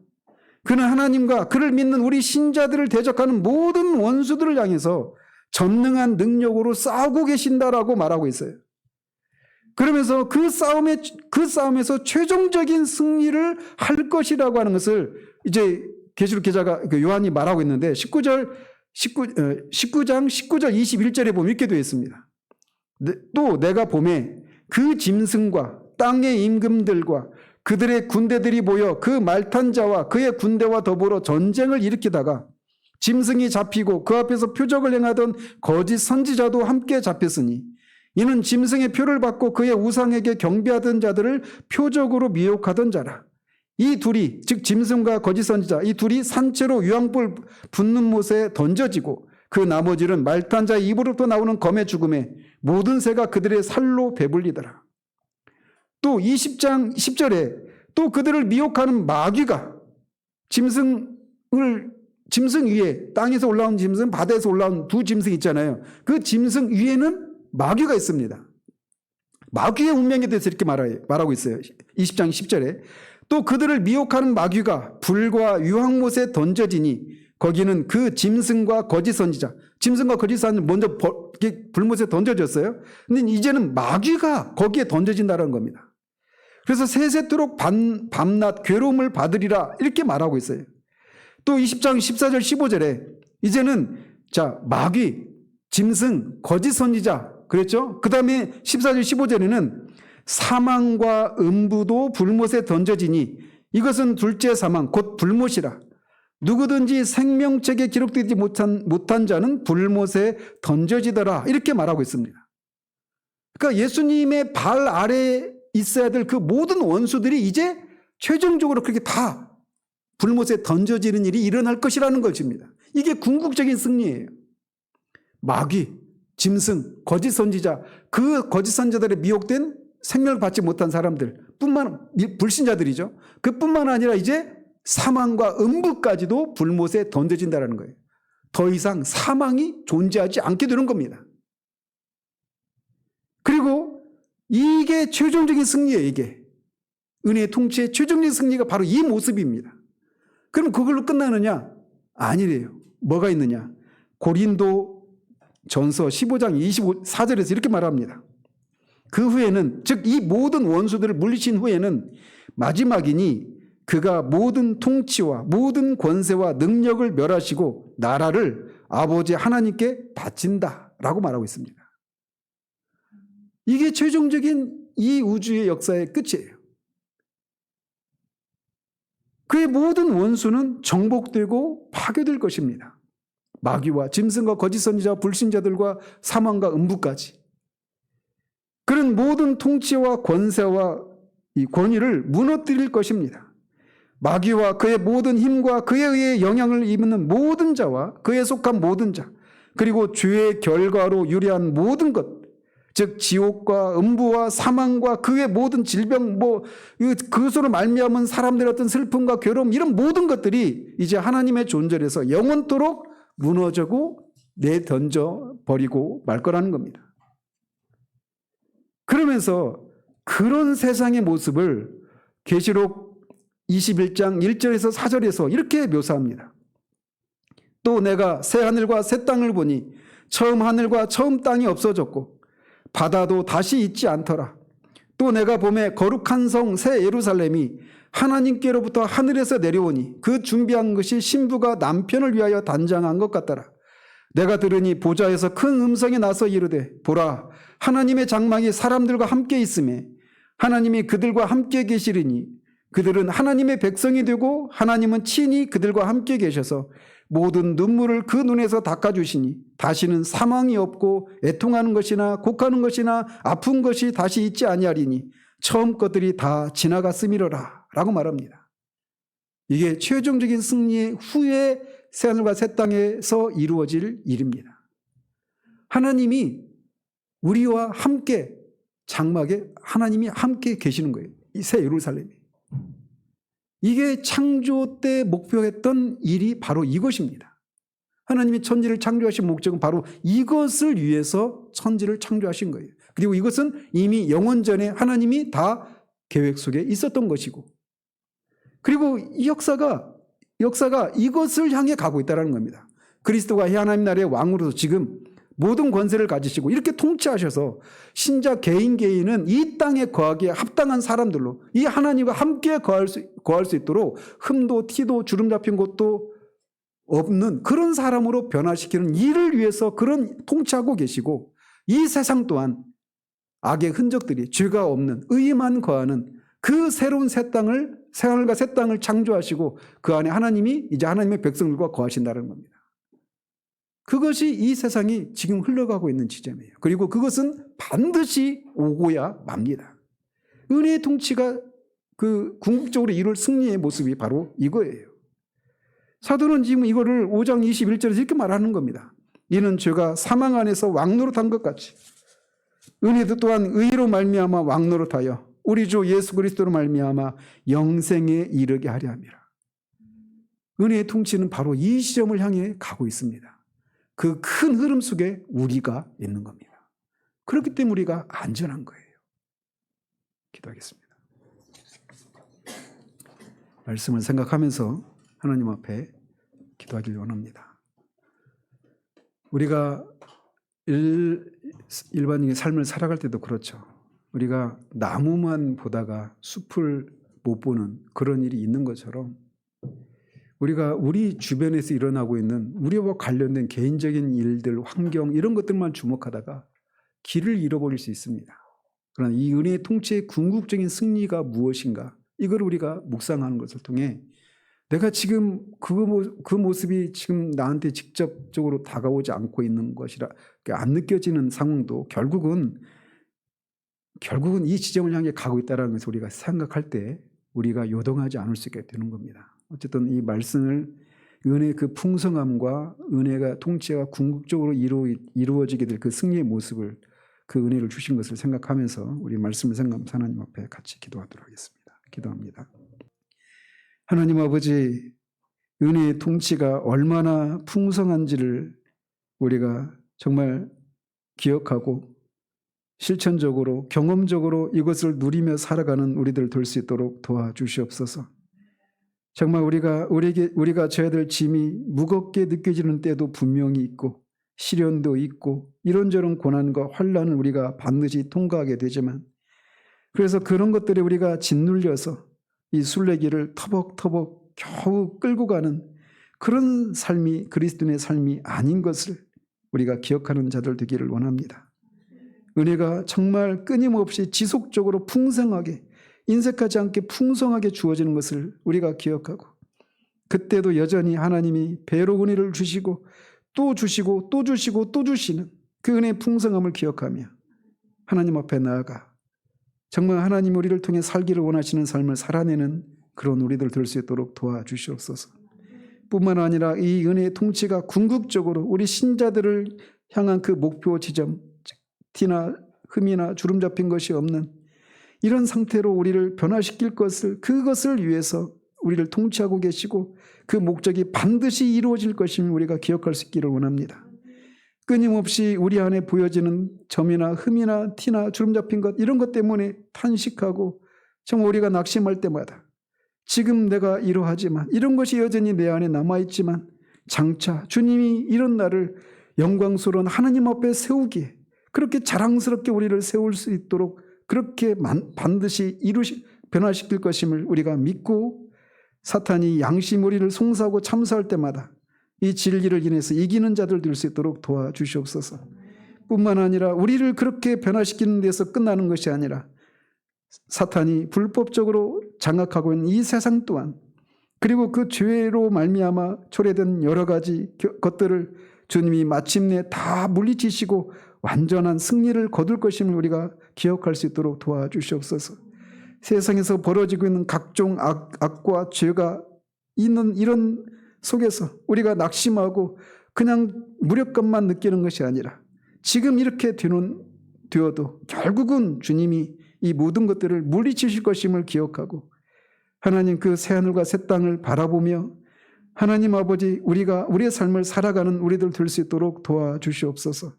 그는 하나님과 그를 믿는 우리 신자들을 대적하는 모든 원수들을 향해서 전능한 능력으로 싸우고 계신다라고 말하고 있어요. 그러면서 그 싸움에서 최종적인 승리를 할 것이라고 하는 것을 이제 계시록 기자가 요한이 말하고 있는데 19장 19절 21절에 보면 이렇게 되어 있습니다. 또 내가 보매 그 짐승과 땅의 임금들과 그들의 군대들이 모여 그 말탄 자와 그의 군대와 더불어 전쟁을 일으키다가 짐승이 잡히고 그 앞에서 표적을 행하던 거짓 선지자도 함께 잡혔으니 이는 짐승의 표를 받고 그의 우상에게 경배하던 자들을 표적으로 미혹하던 자라. 이 둘이 즉 짐승과 거짓 선지자 이 둘이 산채로 유황불 붙는 못에 던져지고 그 나머지는 말탄 자의 입으로부터 나오는 검의 죽음에 모든 새가 그들의 살로 배불리더라. 또 20장 10절에 또 그들을 미혹하는 마귀가 짐승 위에 땅에서 올라온 짐승 바다에서 올라온 두 짐승 있잖아요. 그 짐승 위에는 마귀가 있습니다. 마귀의 운명에 대해서 이렇게 말하고 있어요. 20장 10절에 또 그들을 미혹하는 마귀가 불과 유황못에 던져지니 거기는 그 짐승과 거짓 선지자 짐승과 거짓 선지자 먼저 불못에 던져졌어요. 근데 이제는 마귀가 거기에 던져진다는 겁니다. 그래서 세세토록 밤낮 괴로움을 받으리라 이렇게 말하고 있어요. 또 20장 14절 15절에 이제는 마귀 짐승 거짓 선지자 그랬죠? 그 다음에 14절 15절에는 사망과 음부도 불못에 던져지니 이것은 둘째 사망 곧 불못이라. 누구든지 생명책에 기록되지 못한 자는 불못에 던져지더라 이렇게 말하고 있습니다. 그러니까 예수님의 발 아래에 있어야 될 그 모든 원수들이 이제 최종적으로 그렇게 다 불못에 던져지는 일이 일어날 것이라는 것입니다. 이게 궁극적인 승리예요. 마귀, 짐승, 거짓 선지자, 그 거짓 선지자들에 미혹된 생명을 받지 못한 사람들 불신자들이죠. 그뿐만 아니라 이제 사망과 음부까지도 불못에 던져진다는 거예요. 더 이상 사망이 존재하지 않게 되는 겁니다. 그리고 이게 최종적인 승리예요. 이게 은혜의 통치의 최종적인 승리가 바로 이 모습입니다. 그럼 그걸로 끝나느냐? 아니래요. 뭐가 있느냐? 고린도 전서 15장 24절에서 이렇게 말합니다. 그 후에는, 즉 이 모든 원수들을 물리친 후에는 마지막이니 그가 모든 통치와 모든 권세와 능력을 멸하시고 나라를 아버지 하나님께 바친다 라고 말하고 있습니다. 이게 최종적인 이 우주의 역사의 끝이에요. 그의 모든 원수는 정복되고 파괴될 것입니다. 마귀와 짐승과 거짓 선지자, 불신자들과 사망과 음부까지. 그런 모든 통치와 권세와 이 권위를 무너뜨릴 것입니다. 마귀와 그의 모든 힘과 그에 의해 영향을 입는 모든 자와 그에 속한 모든 자, 그리고 죄의 결과로 유래한 모든 것, 즉 지옥과 음부와 사망과 그의 모든 질병, 그것으로 말미암은 사람들의 어떤 슬픔과 괴로움, 이런 모든 것들이 이제 하나님의 존재에서 영원토록 무너지고 내던져 버리고 말 거라는 겁니다. 그러면서 그런 세상의 모습을 계시록 21장 1절에서 4절에서 이렇게 묘사합니다. 또 내가 새 하늘과 새 땅을 보니 처음 하늘과 처음 땅이 없어졌고 바다도 다시 있지 않더라. 또 내가 보매 거룩한 성 새 예루살렘이 하나님께로부터 하늘에서 내려오니 그 준비한 것이 신부가 남편을 위하여 단장한 것 같더라. 내가 들으니 보좌에서 큰 음성이 나서 이르되 보라 하나님의 장막이 사람들과 함께 있음에 하나님이 그들과 함께 계시리니 그들은 하나님의 백성이 되고 하나님은 친히 그들과 함께 계셔서 모든 눈물을 그 눈에서 닦아주시니 다시는 사망이 없고 애통하는 것이나 곡하는 것이나 아픈 것이 다시 있지 아니하리니 처음 것들이 다 지나갔음이로라 라고 말합니다. 이게 최종적인 승리 후에 새하늘과 새 땅에서 이루어질 일입니다. 하나님이 우리와 함께 장막에 하나님이 함께 계시는 거예요. 이 새 예루살렘이. 이게 창조 때 목표했던 일이 바로 이것입니다. 하나님이 천지를 창조하신 목적은 바로 이것을 위해서 천지를 창조하신 거예요. 그리고 이것은 이미 영원 전에 하나님이 다 계획 속에 있었던 것이고, 그리고 이 역사가 이것을 향해 가고 있다는 겁니다. 그리스도가 하나님 나라의 왕으로서 지금 모든 권세를 가지시고 이렇게 통치하셔서 신자 개인은 이 땅에 거하기에 합당한 사람들로 이 하나님과 함께 거할 수 있도록 흠도 티도 주름 잡힌 곳도 없는 그런 사람으로 변화시키는 일을 위해서 그런 통치하고 계시고, 이 세상 또한 악의 흔적들이 죄가 없는 의만 거하는 그 새로운 새 하늘과 새 땅을 창조하시고 그 안에 하나님이 이제 하나님의 백성들과 거하신다는 겁니다. 그것이 이 세상이 지금 흘러가고 있는 지점이에요. 그리고 그것은 반드시 오고야 맙니다. 은혜의 통치가 그 궁극적으로 이룰 승리의 모습이 바로 이거예요. 사도는 지금 이거를 5장 21절에서 이렇게 말하는 겁니다. 이는 죄가 사망 안에서 왕노릇한 것 같이 은혜도 또한 의로 말미암아 왕노릇하여 우리 주 예수 그리스도로 말미암아 영생에 이르게 하려 함이라. 은혜의 통치는 바로 이 시점을 향해 가고 있습니다. 그 큰 흐름 속에 우리가 있는 겁니다. 그렇기 때문에 우리가 안전한 거예요. 기도하겠습니다. 말씀을 생각하면서 하나님 앞에 기도하길 원합니다. 우리가 일반적인 삶을 살아갈 때도 그렇죠. 우리가 나무만 보다가 숲을 못 보는 그런 일이 있는 것처럼 우리가 우리 주변에서 일어나고 있는 우리와 관련된 개인적인 일들, 환경 이런 것들만 주목하다가 길을 잃어버릴 수 있습니다. 그러나 이 은혜의 통치의 궁극적인 승리가 무엇인가, 이걸 우리가 묵상하는 것을 통해 내가 지금 그 모습이 지금 나한테 직접적으로 다가오지 않고 있는 것이라 안 느껴지는 상황도 결국은 이 지점을 향해 가고 있다는 것을 우리가 생각할 때 우리가 요동하지 않을 수 있게 되는 겁니다. 어쨌든 이 말씀을 은혜의 그 풍성함과 은혜가 통치가 궁극적으로 이루어지게 될 그 승리의 모습을, 그 은혜를 주신 것을 생각하면서 우리 말씀을 생각하면서 하나님 앞에 같이 기도하도록 하겠습니다. 기도합니다. 하나님 아버지, 은혜의 통치가 얼마나 풍성한지를 우리가 정말 기억하고 실천적으로 경험적으로 이것을 누리며 살아가는 우리들 될 수 있도록 도와주시옵소서. 정말 우리가 져야 될 짐이 무겁게 느껴지는 때도 분명히 있고 시련도 있고 이런저런 고난과 환난을 우리가 반드시 통과하게 되지만, 그래서 그런 것들에 우리가 짓눌려서 이 순례길을 터벅터벅 겨우 끌고 가는 그런 삶이 그리스도인의 삶이 아닌 것을 우리가 기억하는 자들 되기를 원합니다. 은혜가 정말 끊임없이 지속적으로 풍성하게, 인색하지 않게 풍성하게 주어지는 것을 우리가 기억하고, 그때도 여전히 하나님이 배로 은혜를 주시고 또 주시고 또 주시고 또 주시는 그 은혜의 풍성함을 기억하며 하나님 앞에 나아가 정말 하나님 우리를 통해 살기를 원하시는 삶을 살아내는 그런 우리들 될 수 있도록 도와주시옵소서. 뿐만 아니라 이 은혜의 통치가 궁극적으로 우리 신자들을 향한 그 목표 지점, 티나 흠이나 주름 잡힌 것이 없는 이런 상태로 우리를 변화시킬 그것을 위해서 우리를 통치하고 계시고 그 목적이 반드시 이루어질 것임을 우리가 기억할 수 있기를 원합니다. 끊임없이 우리 안에 보여지는 점이나 흠이나 티나 주름 잡힌 것, 이런 것 때문에 탄식하고 정말 우리가 낙심할 때마다 지금 내가 이러하지만, 이런 것이 여전히 내 안에 남아있지만 장차 주님이 이런 나를 영광스러운 하나님 앞에 세우기에 그렇게 자랑스럽게 우리를 세울 수 있도록 그렇게 반드시 변화시킬 것임을 우리가 믿고, 사탄이 양심 우리를 송사하고 참사할 때마다 이 진리를 인해서 이기는 자들 될 수 있도록 도와주시옵소서. 뿐만 아니라 우리를 그렇게 변화시키는 데서 끝나는 것이 아니라 사탄이 불법적으로 장악하고 있는 이 세상 또한, 그리고 그 죄로 말미암아 초래된 여러 가지 것들을 주님이 마침내 다 물리치시고 완전한 승리를 거둘 것임을 우리가 기억할 수 있도록 도와주시옵소서. 세상에서 벌어지고 있는 각종 악과 죄가 있는 이런 속에서 우리가 낙심하고 그냥 무력감만 느끼는 것이 아니라 지금 이렇게 되어도 결국은 주님이 이 모든 것들을 물리치실 것임을 기억하고 하나님 그 새하늘과 새 땅을 바라보며 하나님 아버지 우리의 삶을 살아가는 우리들 될 수 있도록 도와주시옵소서.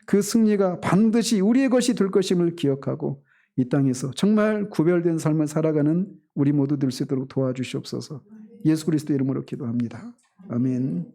그 승리가 반드시 우리의 것이 될 것임을 기억하고 이 땅에서 정말 구별된 삶을 살아가는 우리 모두 될 수 있도록 도와주시옵소서. 예수 그리스도 이름으로 기도합니다. 아멘.